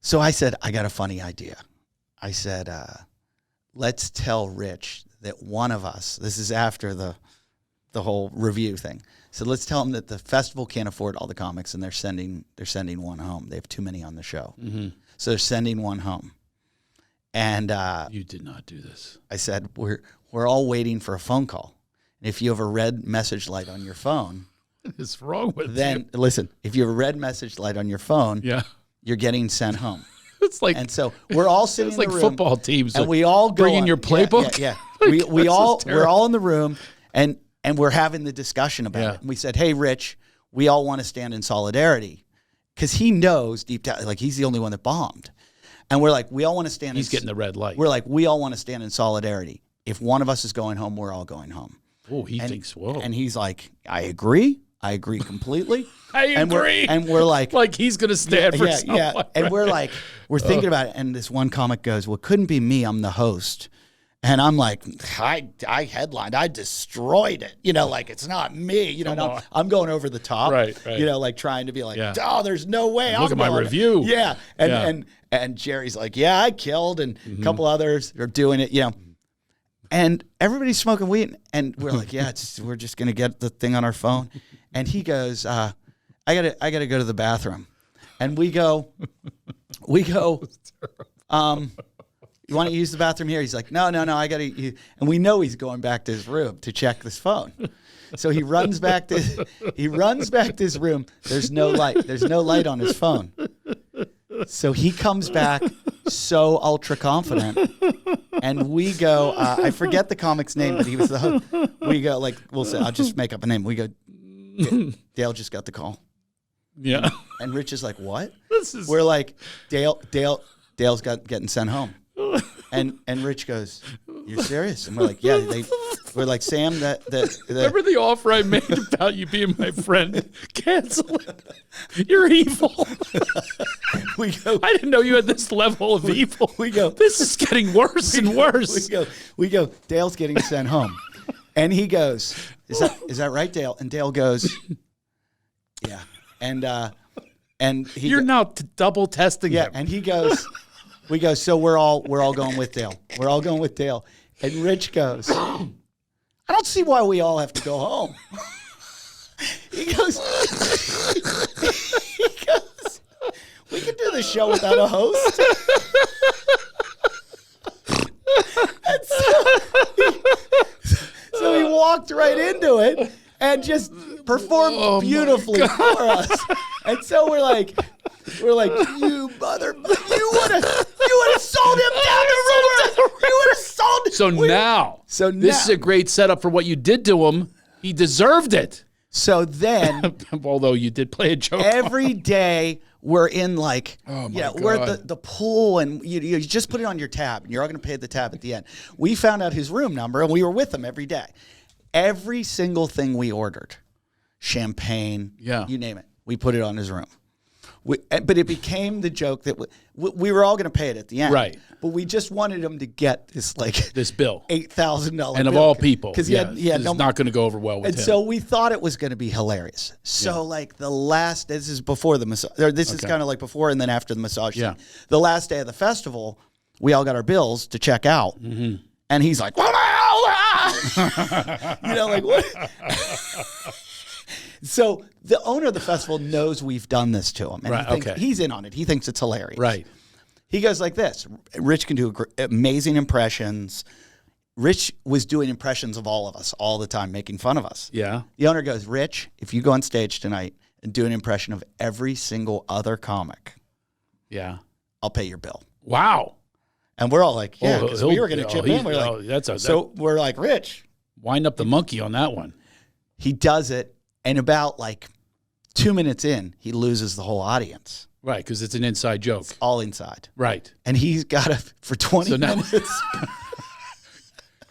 So I said, I got a funny idea. I said, let's tell Rich that one of us, this is after the whole review thing. So let's tell him that the festival can't afford all the comics and they're sending one home. They have too many on the show. Mm-hmm. So they're sending one home. And you did not do this. I said, we're all waiting for a phone call. And if you have a red message light on your phone, what is wrong with you? Listen, if you have a red message light on your phone, you're getting sent home. It's like, and so we're all sitting in the room. It's like football teams. And we all go bring in your playbook. Yeah. We're all in the room and we're having the discussion about it. And we said, hey, Rich, we all want to stand in solidarity. Because he knows deep down, like he's the only one that bombed. And we're like, we all want to stand. He's getting the red light. We're like, we all want to stand in solidarity. If one of us is going home, we're all going home. Oh, he thinks, whoa. And he's like, I agree. I agree completely. I agree. And we're like he's going to stand for someone. Yeah. And right? we're thinking about it. And this one comic goes, well, it couldn't be me. I'm the host. And I'm like, I headlined. I destroyed it. Like it's not me. I'm going over the top. Right. Like trying to be like, oh, there's no way. Look at my review. Yeah. And Jerry's like, yeah, I killed. And a couple others are doing it, And everybody's smoking weed. And we're like, yeah, we're just going to get the thing on our phone. And he goes, I gotta go to the bathroom. And we go, you want to use the bathroom here? He's like, no, I got to. And we know he's going back to his room to check this phone. So he runs back to his room. There's no light. There's no light on his phone. So he comes back so ultra confident. And we go, I forget the comic's name, but he was the host. We go, we'll say, I'll just make up a name. We go, Dale just got the call. Yeah. And Rich is like, what? We're like, Dale's getting sent home. And Rich goes, "You're serious?" And we're like, "Yeah." We're like, "Sam, remember the offer I made about you being my friend? Cancel it. You're evil." We go, I didn't know you had this level of evil. We go, this is getting worse and worse. We go, Dale's getting sent home. And he goes, is that right, Dale? And Dale goes, "Yeah." And you're now double testing him. And he goes, we go, "So we're all going with Dale. We're all going with Dale." And Rich goes, "I don't see why we all have to go home." He goes, "We can do the show without a host." And so he walked right into it and just performed beautifully for us. And so we're like, "You mother, you would have sold him down the river. You would have sold him." So now, this is a great setup for what you did to him. He deserved it. So then, although you did play a joke, every day we're in like, God. we're at the pool, and you just put it on your tab, and you're all going to pay the tab at the end. We found out his room number, and we were with him every day. Every single thing we ordered, champagne, you name it, we put it on his room. But it became the joke that we were all going to pay it at the end. Right. But we just wanted him to get this bill, $8,000 and of all people, because he had not going to go over well with him. And so we thought it was going to be hilarious. So like this is before the massage. This is kind of like before and then after the massage. Yeah. Thing. The last day of the festival, we all got our bills to check out, and he's like, "What the hell?" Like what? So the owner of the festival knows we've done this to him, and he's in on it. He thinks it's hilarious. Right. He goes like this. Rich can do amazing impressions. Rich was doing impressions of all of us all the time, making fun of us. Yeah. The owner goes, "Rich, if you go on stage tonight and do an impression of every single other comic, I'll pay your bill." Wow. And we're all like, "Yeah," because we were going to chip in. We're like, we're like, "Rich, wind up the monkey on that one." He does it, and about like 2 minutes in, he loses the whole audience. Right, because it's an inside joke. It's all inside. Right. And he's got to, for 20 minutes.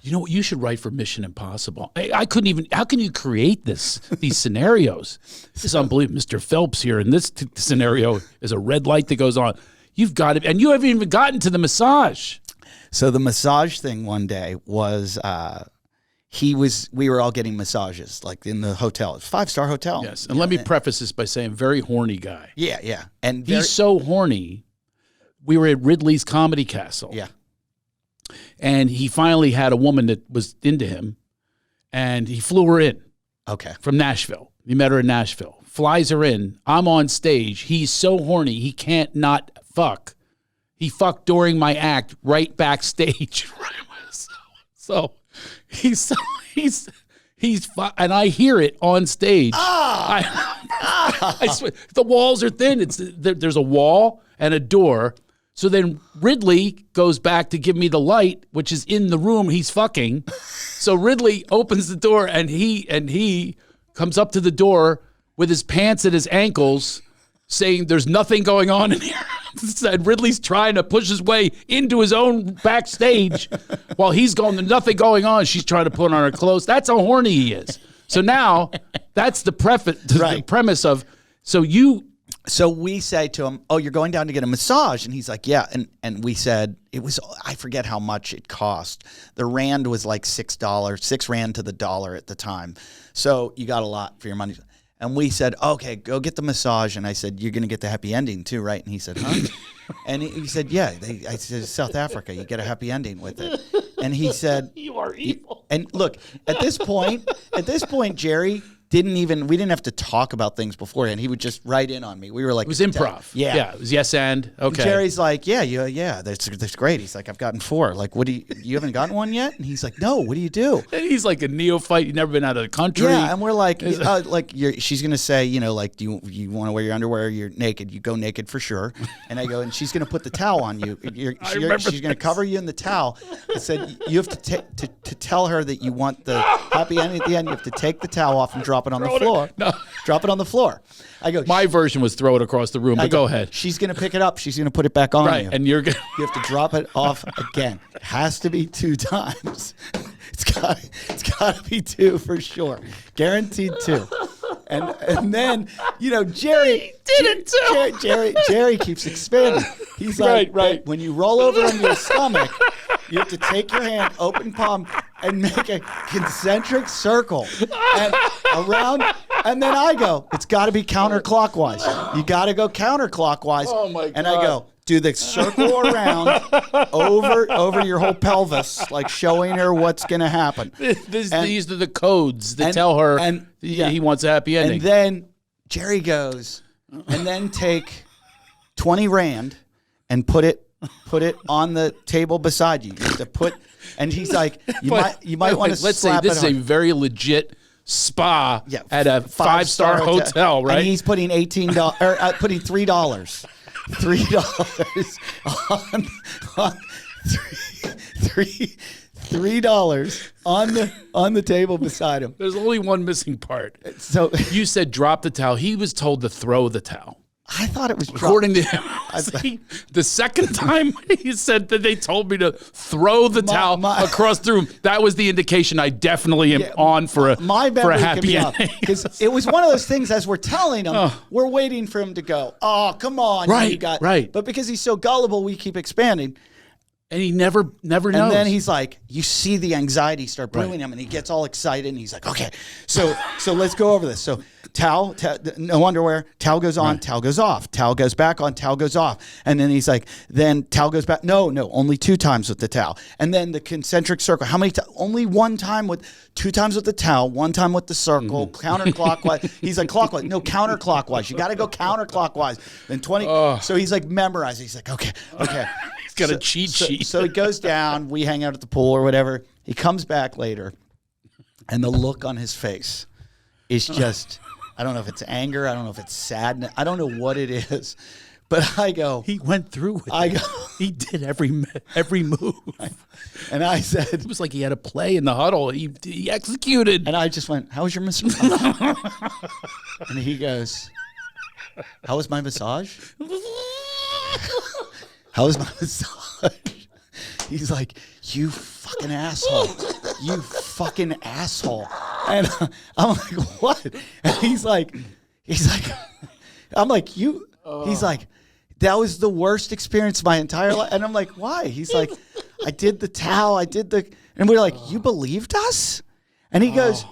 You know what? You should write for Mission Impossible. I couldn't even. How can you create these scenarios? This is unbelievable. Mr. Phelps here in this scenario is a red light that goes on. You've got it, and you haven't even gotten to the massage. So the massage thing one day was we were all getting massages like in the hotel. It's a 5-star hotel. Yes. And let me preface this by saying very horny guy. Yeah. And he's so horny. We were at Ridley's Comedy Castle. Yeah. And he finally had a woman that was into him, and he flew her in. Okay. From Nashville. He met her in Nashville. Flies her in. I'm on stage. He's so horny he can't not fuck. He fucked during my act right backstage. So he's and I hear it on stage. I swear, the walls are thin. There's a wall and a door. So then Ridley goes back to give me the light, which is in the room he's fucking. So Ridley opens the door, and he comes up to the door with his pants at his ankles, saying, "There's nothing going on in here." And Ridley's trying to push his way into his own backstage while he's going, "There's nothing going on." She's trying to put on her clothes. That's how horny he is. So now that's the premise of, So we say to him, "Oh, you're going down to get a massage?" And he's like, "Yeah." And we said, I forget how much it cost. The rand was like $6, 6 rand to the dollar at the time. So you got a lot for your money. And we said, "Okay, go get the massage." And I said, "You're going to get the happy ending too, right?" And he said, "Huh?" And he said, "Yeah." I said, "South Africa, you get a happy ending with it." And he said, "You are evil." And look, at this point, Jerry we didn't have to talk about things beforehand. He would just write in on me. We were like, it was improv. Yeah. It was yes and. Okay. Jerry's like, yeah, that's great. He's like, "I've gotten 4. Like, what you haven't gotten one yet?" And he's like, "No, what do you do?" And he's like a neophyte. He's never been out of the country. Yeah, and we're like, she's going to say, like, "Do you want to wear your underwear? You're naked. You go naked for sure." And I go, "And she's going to put the towel on you. She's going to cover you in the towel." I said, "You have to tell her that you want the happy ending at the end. You have to take the towel off and drop drop it on the floor. No. Drop it on the floor. I go, My version was throw it across the room, but go ahead. She's going to pick it up. She's going to put it back on Right, you. and you're going You have to drop it off again. It has to be 2 times. It's got to be 2 for sure. Guaranteed 2. And then, Jerry did it too. Jerry keeps expanding. He's like, right. When you roll over on your stomach, you have to take your hand, open palm, and make a concentric circle and around. And then I go, it's got to be counterclockwise. You got to go counterclockwise. Oh my God. And I go, do the circle around over your whole pelvis, like showing her what's going to happen. These are the codes that tell her he wants a happy ending. And then Jerry goes, and then take 20 Rand and put it on the table beside you. You have to put, and he's like, you might want to let's say slap this is it a on. very legit spa at a 5-star hotel, right? And he's putting $18 or putting $3 $3 on the table beside him. There's only one missing part. So You said drop the towel. He was told to throw the towel. I thought it was According to him, see, the second time he said that they told me to throw the towel across the room, that was the indication I definitely am on for a happy ending. Because it was one of those things as we're telling him, we're waiting for him to go, oh, come on. Right. But because he's so gullible, we keep expanding. And he never knows. And then he's like, you see the anxiety start brewing him, and he gets all excited, and he's like, okay, so let's go over this. So towel, no underwear, towel goes on, towel goes off, towel goes back on, towel goes off. And then he's like, then towel goes back. No, only 2 times with the towel. And then the concentric circle. How many times? Only 1 time 2 times with the towel, 1 time with the circle, counterclockwise. He's like, clockwise. No, counterclockwise. You got to go counterclockwise. Then 20. So he's like memorizing. He's like, okay. Got a cheat sheet. So he goes down. We hang out at the pool or whatever. He comes back later, and the look on his face is just, I don't know if it's anger. I don't know if it's sadness. I don't know what it is. But I go. He went through with it. He did every move. And I said. It was like he had a play in the huddle. He executed. And I just went, how was your massage? And he goes, how was my massage? How was my massage? He's like, you fucking asshole. You fucking asshole. And I'm like, what? And he's like, I'm like, you. He's like, that was the worst experience of my entire life. And I'm like, why? He's like, I did the towel. And we're like, you believed us? And he goes,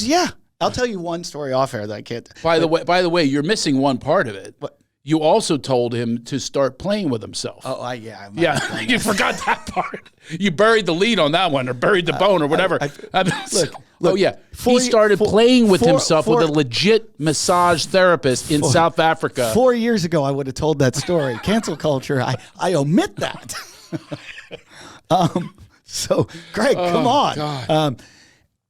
yeah. I'll tell you one story off air that I can't. By the way, you're missing one part of it. What? You also told him to start playing with himself. Oh, yeah. You forgot that part. You buried the lead on that one, or buried the bone, or whatever. Look, he started playing with himself with a legit massage therapist in South Africa. 4 years ago, I would have told that story. Cancel culture. I omit that. So, Greg, come on. God.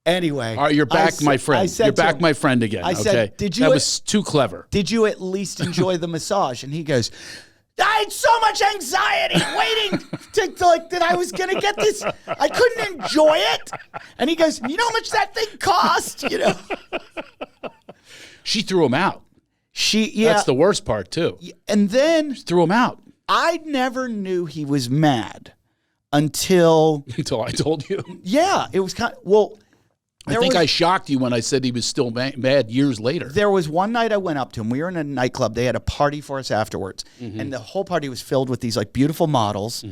Anyway. All right, you're back, my friend. You're back, my friend again. I said, that was too clever. Did you at least enjoy the massage? And he goes, I had so much anxiety waiting that I was going to get this. I couldn't enjoy it. And he goes, you know how much that thing cost? She threw him out. That's the worst part, too. And then. She threw him out. I never knew he was mad until I told you. Yeah, it was kind of, well. I think I shocked you when I said he was still mad years later. There was one night I went up to him. We were in a nightclub. They had a party for us afterwards. And the whole party was filled with these like beautiful models.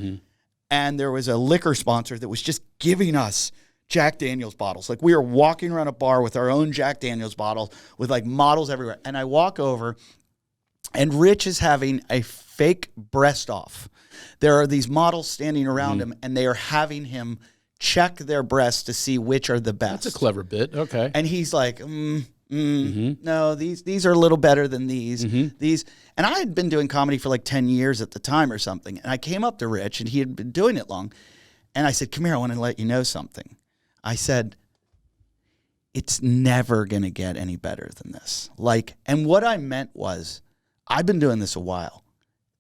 And there was a liquor sponsor that was just giving us Jack Daniels bottles. Like we were walking around a bar with our own Jack Daniels bottle with like models everywhere. And I walk over and Rich is having a fake breast off. There are these models standing around him and they are having him check their breasts to see which are the best. That's a clever bit. Okay. And he's like, no, these are a little better than these. These, and I had been doing comedy for like 10 years at the time or something. And I came up to Rich and he had been doing it long. And I said, come here, I want to let you know something. I said, it's never going to get any better than this. Like, and what I meant was, I've been doing this a while.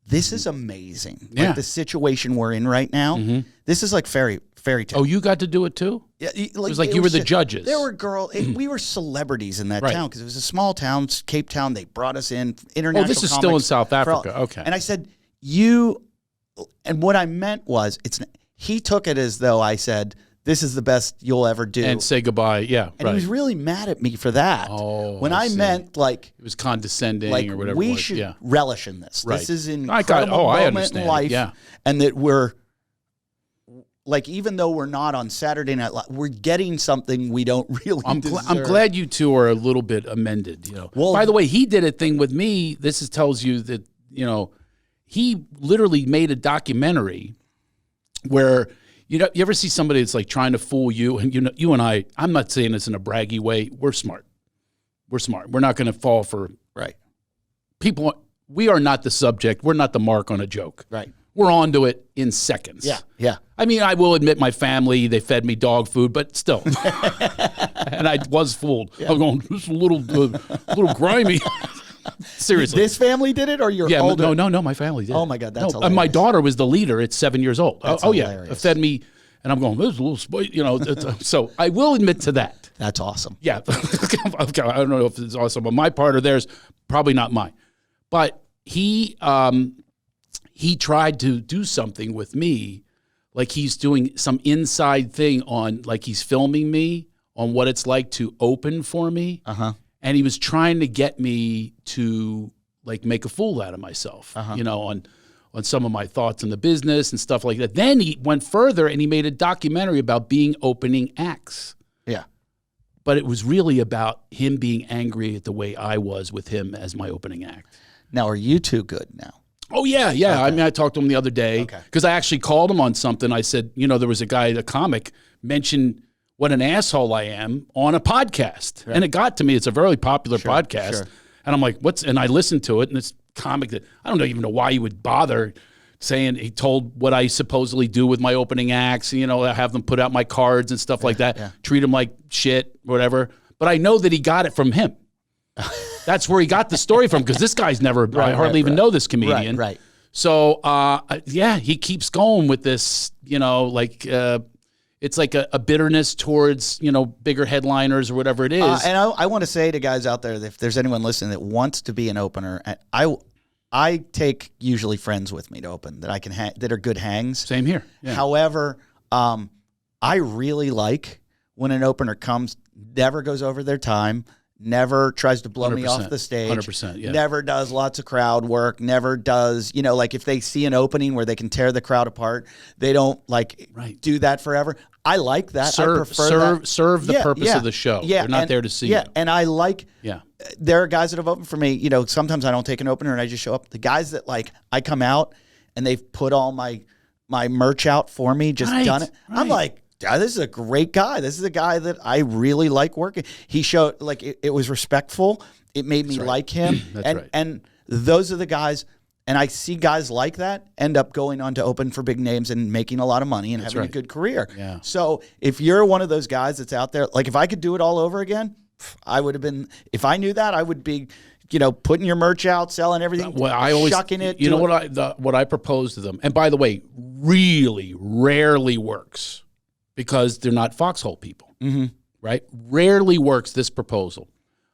this is amazing. Yeah. Like the situation we're in right now, this is like fairy tale. Oh, you got to do it too? Yeah, It was like you were the judges. There were girls. We were celebrities in that Right. town because it was a small town, Cape Town. They brought us in. International. Oh, this is still in comics South for all- Africa. Okay. And I said, and what I meant was, he took it as though I said, this is the best you'll ever do. And say goodbye. Yeah, And he was really mad at me for that. Oh, when I I see. meant like it was condescending or whatever. we it was. should relish in this. Right. This is an I got- incredible I moment understand in it. life. Yeah. And that we're like, even though we're not on Saturday Night Live, we're getting something we don't really deserve. I'm glad you two are a little bit amended. You know. Well, by the way, he did a thing with me. This tells you that he literally made a documentary where you ever see somebody that's like trying to fool you, and you and I. I'm not saying this in a braggy way. We're smart. We're not going to fall for Right. people. We are not the subject. We're not the mark on a joke. Right. We're onto it in seconds. Yeah. Yeah. I mean, I will admit my family, they fed me dog food, but still. And I was fooled. I was going, this is a little grimy. Seriously. This family did it, or your older? No, my family did. Oh my God, that's no, and my hilarious. daughter was the leader at 7 years old. That's oh yeah, hilarious. fed me, and I'm going, this is a little so I will admit to that. That's awesome. Yeah. I don't know if it's awesome on my part or theirs, probably not mine. But he tried to do something with me, like he's doing some inside thing on, like he's filming me on what it's like to open for me. Uh-huh. And he was trying to get me to like make a fool out of myself, on some of my thoughts in the business and stuff like that. Then he went further and he made a documentary about being opening acts. Yeah. But it was really about him being angry at the way I was with him as my opening act. Now, are you two good now? Oh, yeah. Okay. I mean, I talked to him the other day because I actually called him on something. I said, there was a guy, a comic, mentioned what an asshole I am on a podcast. Right. And it got to me. It's a very popular podcast. Sure. And I'm like, and I listened to it, and this comic that I don't even know why he would bother saying he told what I supposedly do with my opening acts, I have them put out my cards and stuff like that, treat them like shit, whatever. But I know that he got it from him. That's where he got the story from, because this guy's never, I hardly even know this comedian. Right. So, he keeps going with this, it's like a bitterness towards, bigger headliners or whatever it is. And I want to say to guys out there that if there's anyone listening that wants to be an opener, I take usually friends with me to open that I can that are good hangs. Same here. Yeah. However, I really like when an opener comes, never goes over their time, never tries to blow me off the stage. 100%, yeah. Never does lots of crowd work, never does, like if they see an opening where they can tear the crowd apart, they don't do that forever. I like that. I prefer that. Serve the purpose of the show. Yeah, they're not there to see you. And I like, yeah. There are guys that have opened for me, sometimes I don't take an opener and I just show up. The guys that I come out and they've put all my merch out for me, just done it. Right. I'm like, this is a great guy. This is a guy that I really like working. He showed it was respectful. It made me like him. And those are the guys. And I see guys like that end up going on to open for big names and making a lot of money and having a good career. Yeah. So if you're one of those guys that's out there, if I could do it all over again, I would have been. If I knew that, I would be, putting your merch out, selling everything, shucking it. What I propose to them, and by the way, really rarely works because they're not foxhole people, right? Rarely works this proposal.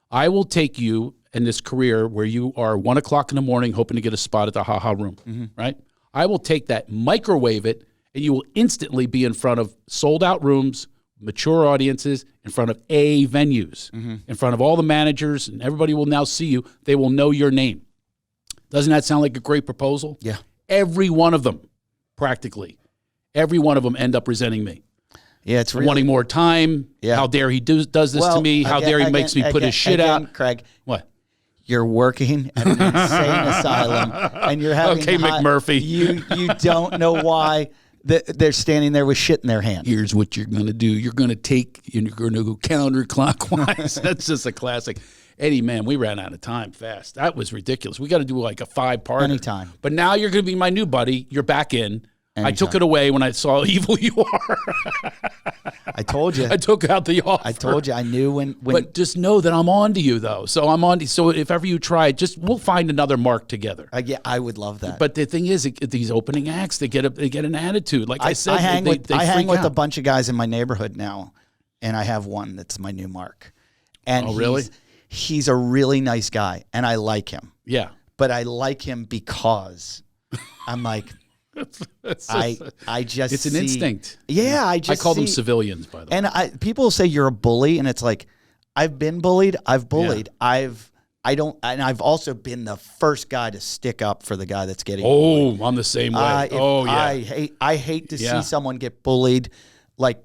I will take you in this career where you are 1 o'clock in the morning hoping to get a spot at the Ha Ha Room, right? I will take that, microwave it, and you will instantly be in front of sold out rooms, mature audiences, in front of A venues, in front of all the managers, and everybody will now see you. They will know your name. Doesn't that sound like a great proposal? Yeah. Every one of them, practically, every one of them end up resenting me. Yeah, it's really, wanting more time. Yeah. How dare he does this to me? How dare he makes me put his shit out? Craig. What? You're working at an insane asylum, and you're having McMurphy. You don't know why they're standing there with shit in their hand. Here's what you're going to do. You're going to take, and you're going to go counterclockwise. That's just a classic. Eddie, man, we ran out of time fast. That was ridiculous. We got to do like a 5-part. Anytime. But now you're going to be my new buddy. You're back in. Anytime. I took it away when I saw how evil you are. I told you. I took out the offer. I told you. I knew when. But just know that I'm on to you, though. So I'm on to you. So if ever you try, we'll find another Mark together. Yeah, I would love that. But the thing is, these opening acts, they get an attitude. Like I said, I hang with out. a bunch of guys in my neighborhood now, and I have one that's my new Mark. And really? He's a really nice guy, and I like him. Yeah. But I like him because I'm like, I just it's an instinct. Yeah, I call them civilians, by the way. And people say you're a bully, and it's like, I've been bullied. I've bullied. Yeah. I've also been the first guy to stick up for the guy that's getting bullied. I'm the same way. I hate to see someone get bullied like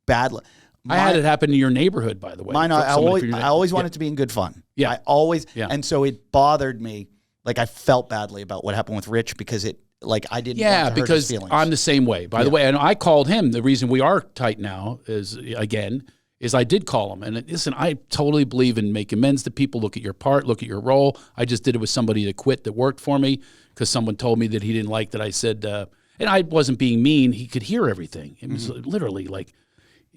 badly. I had it happen in your neighborhood, by the way. Mine, I always wanted to be in good fun. Yeah. I always, and so it bothered me. Like I felt badly about what happened with Rich because I didn't want to hurt his feelings. I'm the same way. By the way, and I called him. The reason we are tight now is I did call him. And listen, I totally believe in making amends to people. Look at your part, look at your role. I just did it with somebody that quit that worked for me because someone told me that he didn't like that I said, and I wasn't being mean. He could hear everything. It was literally like,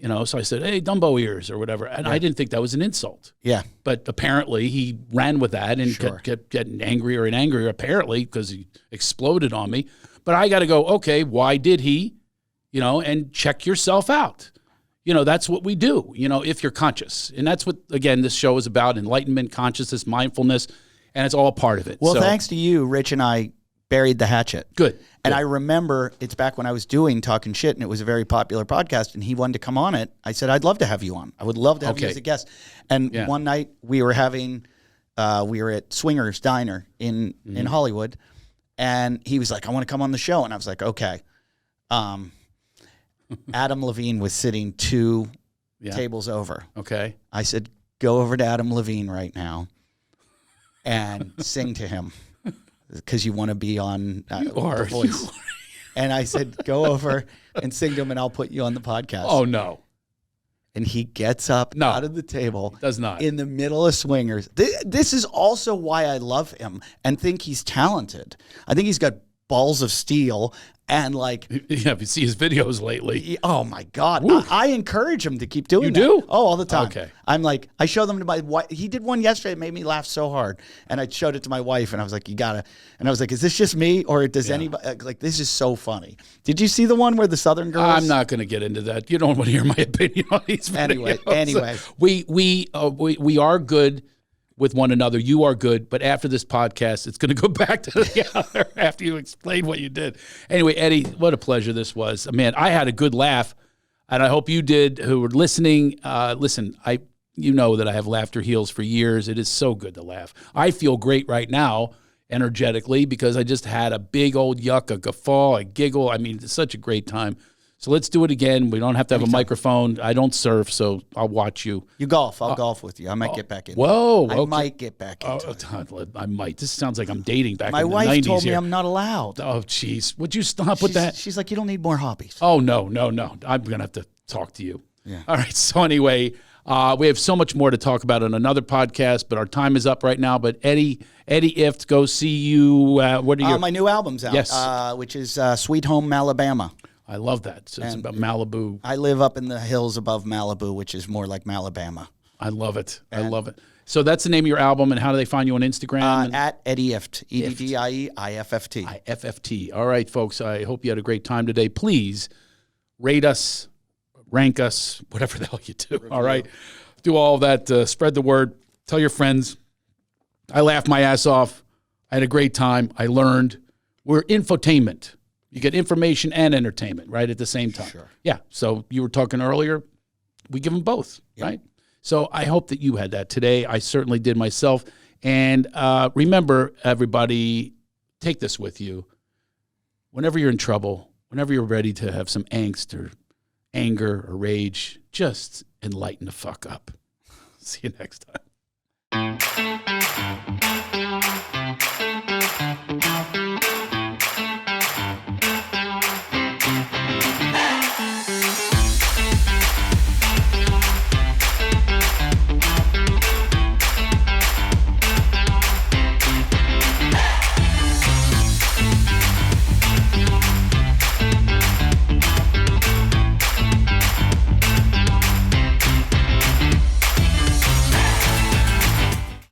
so I said, hey, Dumbo ears or whatever. And I didn't think that was an insult. Yeah. But apparently he ran with that and kept getting angrier and angrier, apparently, because he exploded on me. But I got to go, okay, why did he? And check yourself out. That's what we do, if you're conscious. And that's what, again, this show is about: enlightenment, consciousness, mindfulness, and it's all part of it. Well, thanks to you, Rich and I buried the hatchet. Good. And I remember it's back when I was doing Talking Shit, and it was a very popular podcast, and he wanted to come on it. I said, I'd love to have you on. I would love to have you as a guest. And one night we were at Swinger's Diner in Hollywood, and he was like, I want to come on the show. And I was like, okay. Adam Levine was sitting two tables over. Okay. I said, go over to Adam Levine right now and sing to him. Because you want to be on The Voice. And I said, go over and sing to him, and I'll put you on the podcast. Oh, no. And he gets up out of the table. Does not. In the middle of Swingers. This is also why I love him and think he's talented. I think he's got balls of steel. And if you see his videos lately. Oh my God. I encourage him to keep doing that. You do? Oh, all the time. Okay. I'm like, I show them to my wife. He did one yesterday. It made me laugh so hard. And I showed it to my wife, and I was like, you gotta. And I was like, is this just me, or does anybody, this is so funny. Did you see the one where the Southern girls? I'm not going to get into that. You don't want to hear my opinion on these videos. Anyway. We are good with one another. You are good, but after this podcast, it's going to go back to the other after you explain what you did. Anyway, Eddie, what a pleasure this was. Man, I had a good laugh, and I hope you did who were listening. Listen, you know that I have laughter heals for years. It is so good to laugh. I feel great right now energetically because I just had a big old yuck, a guffaw, a giggle. I mean, it's such a great time. So let's do it again. We don't have to have a microphone. I don't surf, so I'll watch you. You golf. I'll golf with you. I might get back into it. I might get back into it. I might. This sounds like I'm dating back in the 90s. My wife told me I'm not allowed. Oh, jeez. Would you stop with that? She's like, you don't need more hobbies. Oh, no. I'm going to have to talk to you. Yeah. All right. So anyway, we have so much more to talk about on another podcast, but our time is up right now. But Eddie Ifft, go see you. What are your... My new album's out, yes. Which is Sweet Home Alabama. I love that. So it's about Malibu. I live up in the hills above Malibu, which is more like Malabama. I love it. I love it. So that's the name of your album, and how do they find you on Instagram? At Eddie Ifft, EDDIE IFFT. IFFT. All right, folks, I hope you had a great time today. Please rate us, rank us, whatever the hell you do. Review. All right? Do all that. Spread the word. Tell your friends. I laughed my ass off. I had a great time. I learned. We're infotainment. You get information and entertainment, right, at the same time. Sure. Yeah. So you were talking earlier. We give them both, right? So I hope that you had that today. I certainly did myself. And remember, everybody, take this with you. Whenever you're in trouble, whenever you're ready to have some angst or anger or rage, just enlighten the fuck up. See you next time.